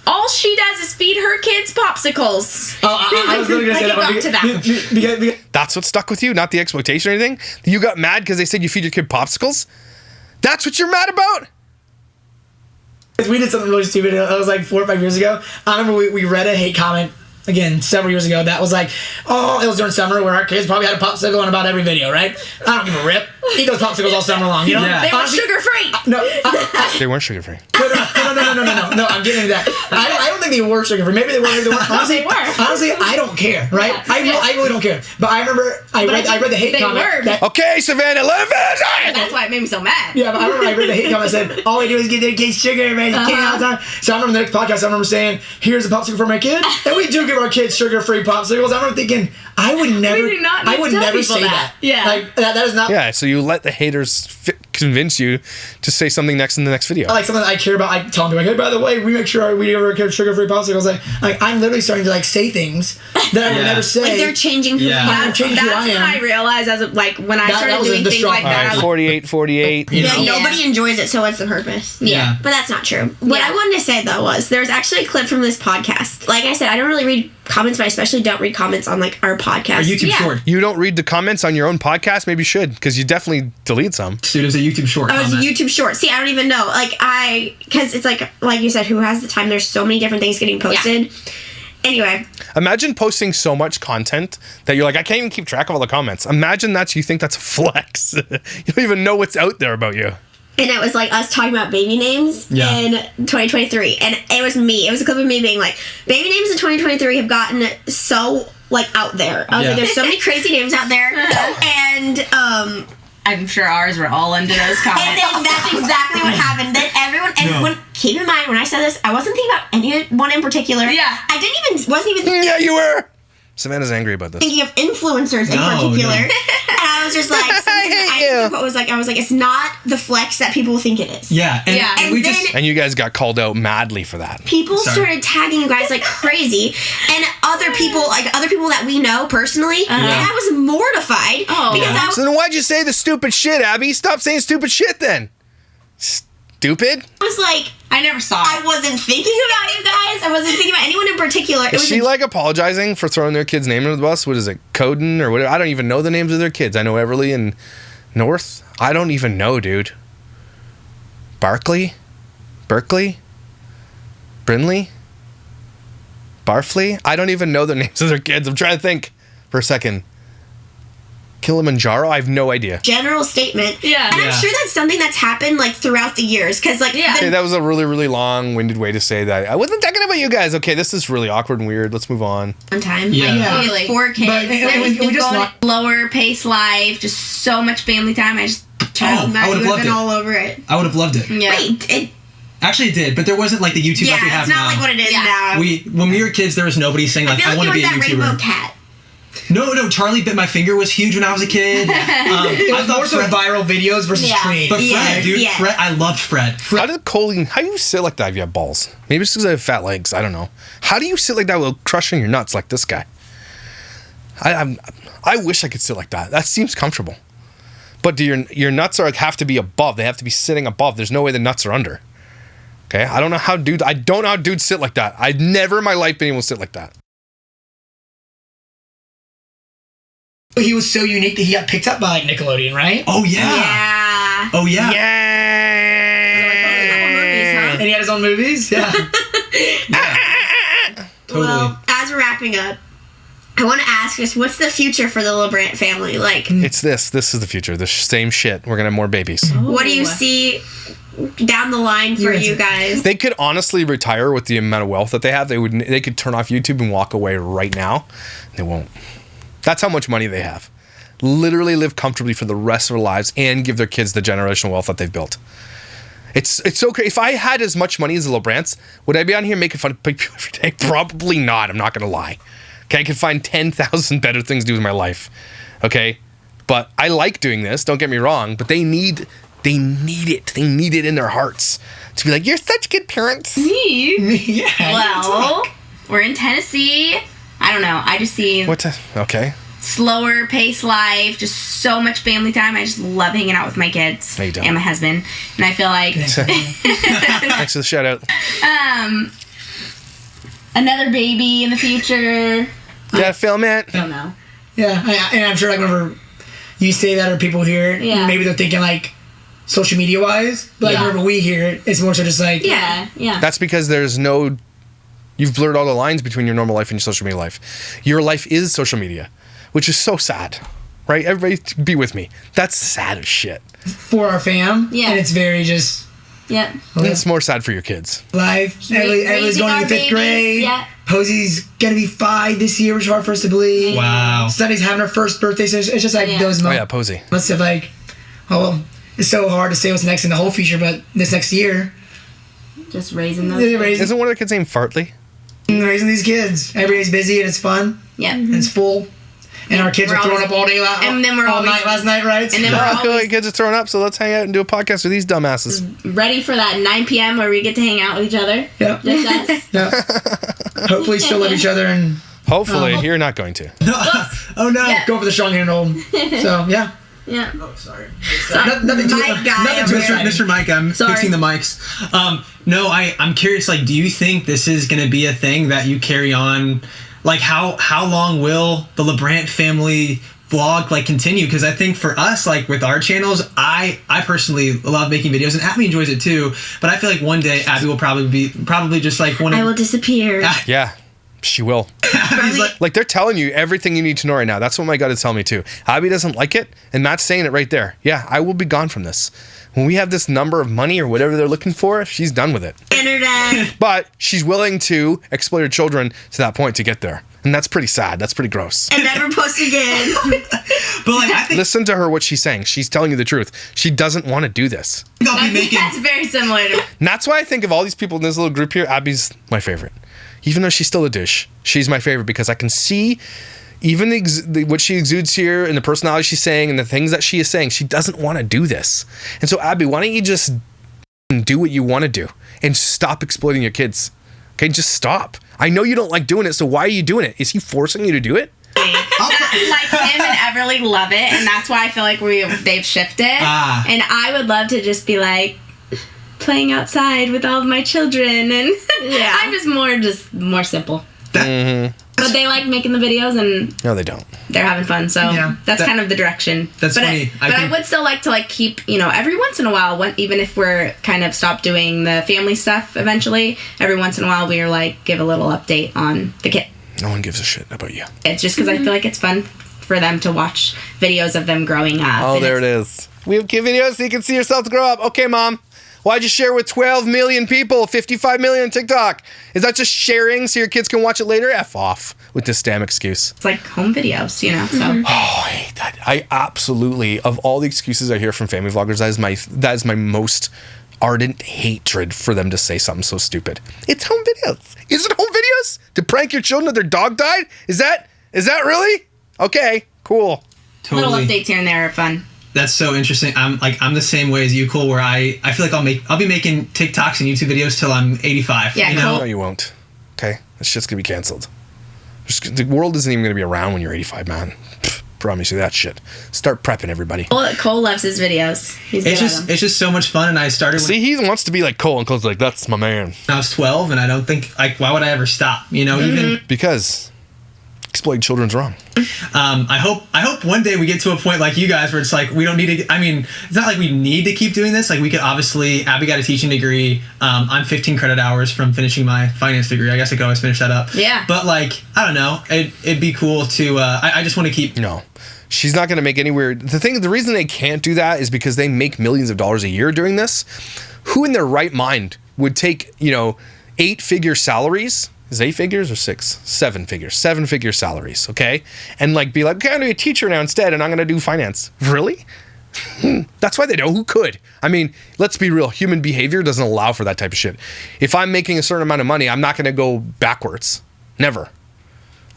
All she does is feed her kids popsicles. I was literally going to say that. Because that's what stuck with you, not the exploitation or anything? You got mad because they said you feed your kid popsicles? That's what you're mad about? We did something really stupid. It was like 4 or 5 years ago. I remember we read a hate comment, again, several years ago, that was like, oh, it was during summer where our kids probably had a popsicle on about every video, right? I don't give a rip. Eat those popsicles all summer long, you know? They were sugar-free. They weren't sugar-free. No, I'm getting into that. I don't think they were sugar-free. Maybe they were. Honestly, honestly, I don't care, right? Yeah. I really don't care. But I remember I read the hate comment. Okay, Savannah, live it! That's why it made me so mad. Yeah, but I remember I read the hate comment that said, all I do is get their kids sugar, man. You can't all the time. So I remember the next podcast, I remember saying, here's a popsicle for my kid. And we do give our kids sugar-free popsicles. I remember thinking, I would never say that. Yeah. Like, that is not... Yeah, so you let the haters convince you to say something next in the next video. Like something that I care about, I tell them, like, hey, by the way, we make sure we give our kids sugar-free popsicles. Like, I'm literally starting to, like, say things that I would never say. Like, they're changing who I'm changing who I am. That's when I realized, when I started doing things like that. All right, 48. Nobody enjoys it, so what's the purpose? Yeah. But that's not true. What I wanted to say, though, was there's actually a clip from this podcast. Like I said, I don't really read comments, but I especially don't read comments on, like, our podcast. Our YouTube short. You don't read the comments on your own podcast? Maybe you should, because you definitely delete some. Dude, it was a YouTube short. Oh, it's a YouTube short. See, I don't even know. Because it's like you said, who has the time? There's so many different things getting posted. Yeah. Anyway. Imagine posting so much content that you're like, I can't even keep track of all the comments. Imagine you think that's a flex. You don't even know what's out there about you. And it was like us talking about baby names in 2023. And it was me. It was a clip of me being like, baby names in 2023 have gotten so, like, out there. I was like, there's so many crazy names out there. And, I'm sure ours were all under those comments. And that's exactly what happened. Then everyone, keep in mind, when I said this, I wasn't thinking about anyone in particular. Yeah. Wasn't even Yeah, you were. Savannah's angry about this. Thinking of influencers in particular. And I was just like, I was like, it's not the flex that people think it is. Yeah. And you guys got called out madly for that. People started tagging you guys like crazy, and other people that we know personally, and I was mortified because So then why'd you say the stupid shit, Abby? Stop saying stupid shit then. Stupid? I was like, I never saw it. I wasn't thinking about you guys. I wasn't thinking about anyone in particular. Is she like apologizing for throwing their kid's name under the bus? What is it, Coden or whatever? I don't even know the names of their kids. I know Everly and North. I don't even know, dude. Berkeley, Brinley, Barfley. I don't even know the names of their kids. I'm trying to think for a second. Kilimanjaro? I have no idea. General statement. Yeah. And I'm sure that's something that's happened like throughout the years. Because Okay, that was a really, really long-winded way to say that. I wasn't talking about you guys. Okay, this is really awkward and weird. Let's move on. One time. Like 4 kids. We just going lower pace life. Just so much family time. I would have loved it. All over it. I would have loved it. Yeah. Wait, Actually, it did, but there wasn't like the YouTube like we have now. Yeah, it's not like what it is now. When we were kids, there was nobody saying like, I want to be a YouTuber. Rainbow cat. No, Charlie Bit My Finger was huge when I was a kid. It was more so viral videos versus Creed. But Fred, dude, Fred, I loved Fred. How do you sit like that if you have balls? Maybe it's because I have fat legs. I don't know. How do you sit like that while crushing your nuts like this guy? I wish I could sit like that. That seems comfortable. But your nuts have to be above. They have to be sitting above. There's no way the nuts are under. Okay? I don't know how dudes sit like that. I've never in my life been able to sit like that. He was so unique that he got picked up by Nickelodeon, right? Oh, yeah. Yeah. Oh, yeah. Yeah. And he had his own movies? Yeah. Totally. Well, as we're wrapping up, I want to ask us, what's the future for the Labrant family? Like, it's this. This is the future. The same shit. We're going to have more babies. What do you see down the line for you guys? They could honestly retire with the amount of wealth that they have. They could turn off YouTube and walk away right now. They won't. That's how much money they have. Literally live comfortably for the rest of their lives and give their kids the generational wealth that they've built. It's so crazy. If I had as much money as the Labrants, would I be on here making fun of people every day? Probably not. I'm not going to lie. Okay, I could find 10,000 better things to do with my life. Okay? But I like doing this, don't get me wrong, but they need it. They need it in their hearts to be like, you're such good parents. Yeah. Well, we're in Tennessee. I don't know. I just see okay. Slower pace life, just so much family time. I just love hanging out with my kids and my husband. And I feel like thanks for the shout out. Another baby in the future. Yeah, film it. I don't know. Yeah, and I'm sure like whenever you say that or people hear it, maybe they're thinking like social media wise. But like whenever we hear it, it's more so just like yeah. That's because you've blurred all the lines between your normal life and your social media life. Your life is social media, which is so sad, right? Everybody be with me. That's sad as shit. For our fam. Yeah. And it's very just... Yep. It's more sad for your kids. Life. Everybody's going to 5th grade. Yeah. Posey's going to be 5 this year, which is hard for us to believe. Wow. Sunny's having her first birthday, so it's just like those moments. Oh, yeah, Posey. Must have like... Oh, well, it's so hard to say what's next in the whole future, but this next year... Just raising those kids. Isn't one of their kids named Fartley? Raising these kids. Every day's busy and it's fun. Yeah. And it's full. And our kids are throwing up all day night last night, right? And then we're always kids are throwing up, so let's hang out and do a podcast with these dumbasses. Ready for that 9 p.m. where we get to hang out with each other. Yeah. Just us. Yeah. Hopefully still love each other and... Hopefully. You're not going to. Oh no. Yeah. Go for the strong handle. So, yeah. Yeah. Oh, sorry. Nothing to Mr. Mike, I'm fixing the mics. No, I'm curious, like, do you think this is going to be a thing that you carry on? Like, how long will the Labrant family vlog, like, continue? Because I think for us, like, with our channels, I personally love making videos, and Abby enjoys it too, but I feel like one day Abby will probably just, like, I will disappear. Yeah. She will. Like they're telling you everything you need to know right now. That's what my gut is telling me too. Abby doesn't like it, and Matt's saying it right there. Yeah, I will be gone from this. When we have this number of money or whatever they're looking for, she's done with it. Internet. But she's willing to exploit her children to that point to get there. And that's pretty sad. That's pretty gross. And never post again. But like, I think Listen to her, what she's saying. She's telling you the truth. She doesn't want to do this. I'll be making. That's very similar to. And that's why I think of all these people in this little group here, Abby's my favorite. Even though she's still a douche, she's my favorite because I can see even what she exudes here and the personality she's saying and the things that she is saying. She doesn't want to do this. And so, Abby, why don't you just do what you want to do and stop exploiting your kids? Okay, just stop. I know you don't like doing it, so why are you doing it? Is he forcing you to do it? Like him and Everly love it, and that's why I feel like they've shifted. And I would love to just be like playing outside with all of my children, and I'm just more simple. But they like making the videos, and no, they don't. They're having fun, so that's kind of the direction. That's funny. I would still like to keep, every once in a while, even if we're kind of stopped doing the family stuff eventually, every once in a while we give a little update on the kid. No one gives a shit about you. It's just because I feel like it's fun for them to watch videos of them growing up. Oh, there it is. We have kid videos so you can see yourself grow up. Okay, Mom. Why'd you share with 12 million people, 55 million on TikTok? Is that just sharing so your kids can watch it later? F off with this damn excuse. It's like home videos, so. Oh, I hate that. I absolutely, of all the excuses I hear from family vloggers, that is my most ardent hatred for them to say something so stupid. It's home videos. Is it home videos? To prank your children that their dog died? Is that really? Okay, cool. Totally. Little updates here and there are fun. That's so interesting. I'm the same way as you, Cole, where I feel like I'll be making TikToks and YouTube videos till I'm 85. Yeah, No, you won't. Okay, this shit's gonna be canceled. The world isn't even gonna be around when you're 85, man. Promise you that shit. Start prepping, everybody. Cole loves his videos. It's just so much fun, and I started. See, he wants to be like Cole, and Cole's like, that's my man. I was 12, and I don't think why would I ever stop? Even because exploiting children's wrong. I hope one day we get to a point like you guys where it's like we don't need to. I mean, it's not like we need to keep doing this. Like we could obviously. Abby got a teaching degree. I'm 15 credit hours from finishing my finance degree. I guess I could always finish that up. Yeah. But I don't know. It'd be cool to. I just want to keep. No. She's not going to make anywhere. The reason they can't do that is because they make millions of dollars a year doing this. Who in their right mind would take, 8-figure salaries? Is 8 figures or 6? 7 figures. 7-figure salaries, okay? And be like, okay, I'm going to be a teacher now instead, and I'm going to do finance. Really? That's why they don't. Who could? I mean, let's be real. Human behavior doesn't allow for that type of shit. If I'm making a certain amount of money, I'm not going to go backwards. Never.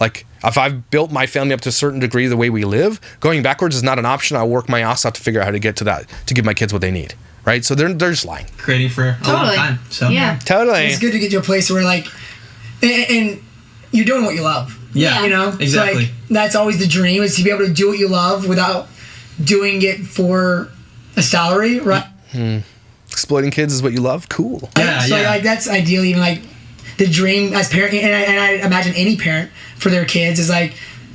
If I've built my family up to a certain degree the way we live, going backwards is not an option. I'll work my ass out to figure out how to get to that, to give my kids what they need. Right? So they're just lying. Creating for a long time. So yeah. Totally. It's good to get to a place where and you're doing what you love. Yeah. Exactly. So that's always the dream, is to be able to do what you love without doing it for a salary, right? Exploiting kids is what you love? Cool. Yeah. So that's ideal, even the dream as parent, and I imagine any parent for their kids is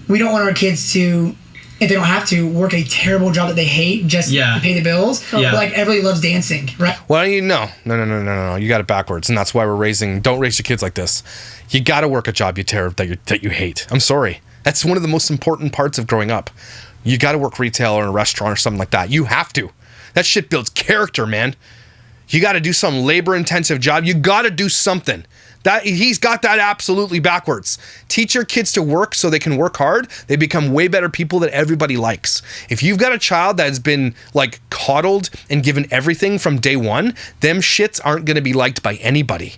we don't want our kids to, if they don't have to, work a terrible job that they hate just to pay the bills. Yeah. But everybody loves dancing, right? Well, no. You got it backwards, and that's why don't raise your kids like this. You got to work a job that you hate. I'm sorry. That's one of the most important parts of growing up. You got to work retail or in a restaurant or something like that. You have to. That shit builds character, man. You got to do some labor-intensive job. You got to do something. He's got that absolutely backwards. Teach your kids to work so they can work hard. They become way better people that everybody likes. If you've got a child that has been coddled and given everything from day one, them shits aren't going to be liked by anybody.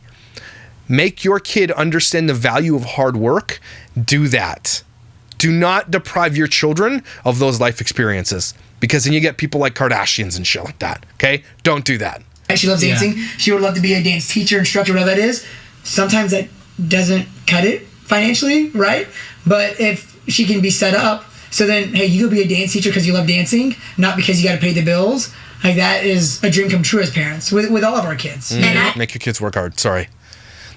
Make your kid understand the value of hard work. Do that. Do not deprive your children of those life experiences, because then you get people like Kardashians and shit like that. Okay? Don't do that. She loves dancing. She would love to be a dance teacher, instructor, whatever that is. Sometimes that doesn't cut it financially, right? But if she can be set up, so then, hey, you go be a dance teacher because you love dancing, not because you got to pay the bills. That is a dream come true as parents with all of our kids. Make your kids work hard. Sorry.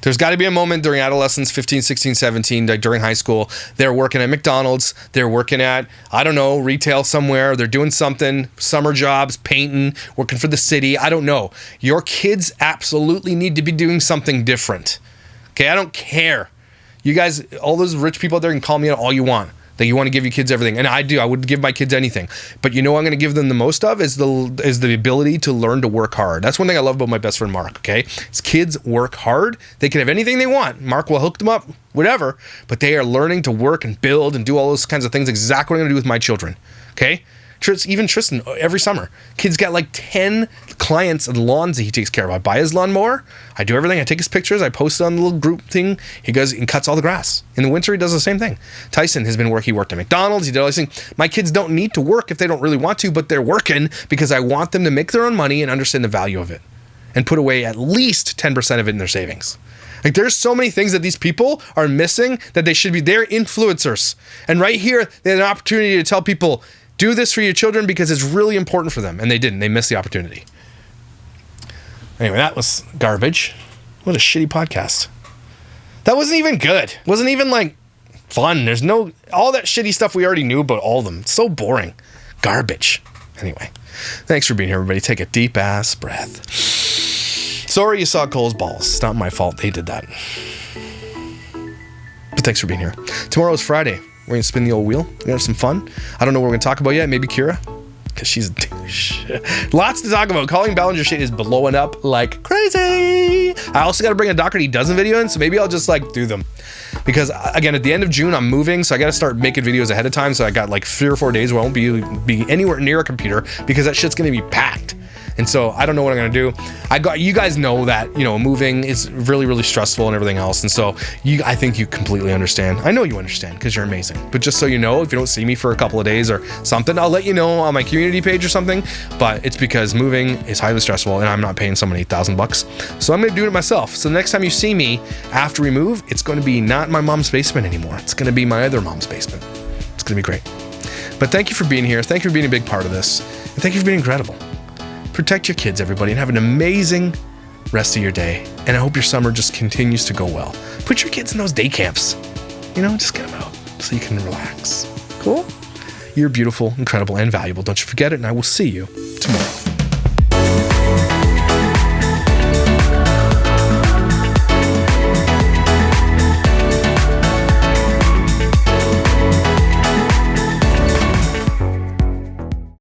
There's got to be a moment during adolescence, 15, 16, 17, during high school. They're working at McDonald's. They're working at, retail somewhere. They're doing something, summer jobs, painting, working for the city. I don't know. Your kids absolutely need to be doing something different. Okay, I don't care. You guys, all those rich people out there can call me out all you want. That you want to give your kids everything, and I do. I would give my kids anything, but you know what I'm going to give them the most of is the ability to learn to work hard. That's one thing I love about my best friend Mark. Okay, his kids work hard. They can have anything they want. Mark will hook them up, whatever. But they are learning to work and build and do all those kinds of things. Exactly what I'm going to do with my children. Okay. Even Tristan, every summer, kid's got like 10 clients and lawns that he takes care of. I buy his lawnmower, I do everything, I take his pictures, I post it on the little group thing, he goes and cuts all the grass. In the winter, he does the same thing. Tyson has been he worked at McDonald's, he did all these things. My kids don't need to work if they don't really want to, but they're working because I want them to make their own money and understand the value of it and put away at least 10% of it in their savings. Like, there's so many things that these people are missing that they should be. They're influencers. And right here, they had an opportunity to tell people, do this for your children because it's really important for them. And they didn't. They missed the opportunity. Anyway, that was garbage. What a shitty podcast. That wasn't even good. Wasn't even like fun. There's no, all that shitty stuff we already knew about all of them. It's so boring. Garbage. Anyway, thanks for being here, everybody. Take a deep ass breath. Sorry you saw Cole's balls. It's not my fault. They did that. But thanks for being here. Tomorrow is Friday. We're going to spin the old wheel. We're going to have some fun. I don't know what we're going to talk about yet. Maybe Kira, because she's a douche. Lots to talk about. Colleen Ballinger shit is blowing up like crazy. I also got to bring a Doherty Dozen video in, so maybe I'll just like do them. Because again, at the end of June, I'm moving, so I got to start making videos ahead of time. So I got like 3 or 4 days where I won't be anywhere near a computer because that shit's going to be packed. And so I don't know what I'm going to do. You guys know that, moving is really, really stressful and everything else. And so I think you completely understand. I know you understand because you're amazing. But just so you know, if you don't see me for a couple of days or something, I'll let you know on my community page or something. But it's because moving is highly stressful and I'm not paying someone $8,000. So I'm going to do it myself. So the next time you see me after we move, it's going to be not my mom's basement anymore. It's going to be my other mom's basement. It's going to be great. But thank you for being here. Thank you for being a big part of this. And thank you for being incredible. Protect your kids, everybody, and have an amazing rest of your day. And I hope your summer just continues to go well. Put your kids in those day camps. Just get them out so you can relax. Cool? You're beautiful, incredible, and valuable. Don't you forget it, and I will see you tomorrow.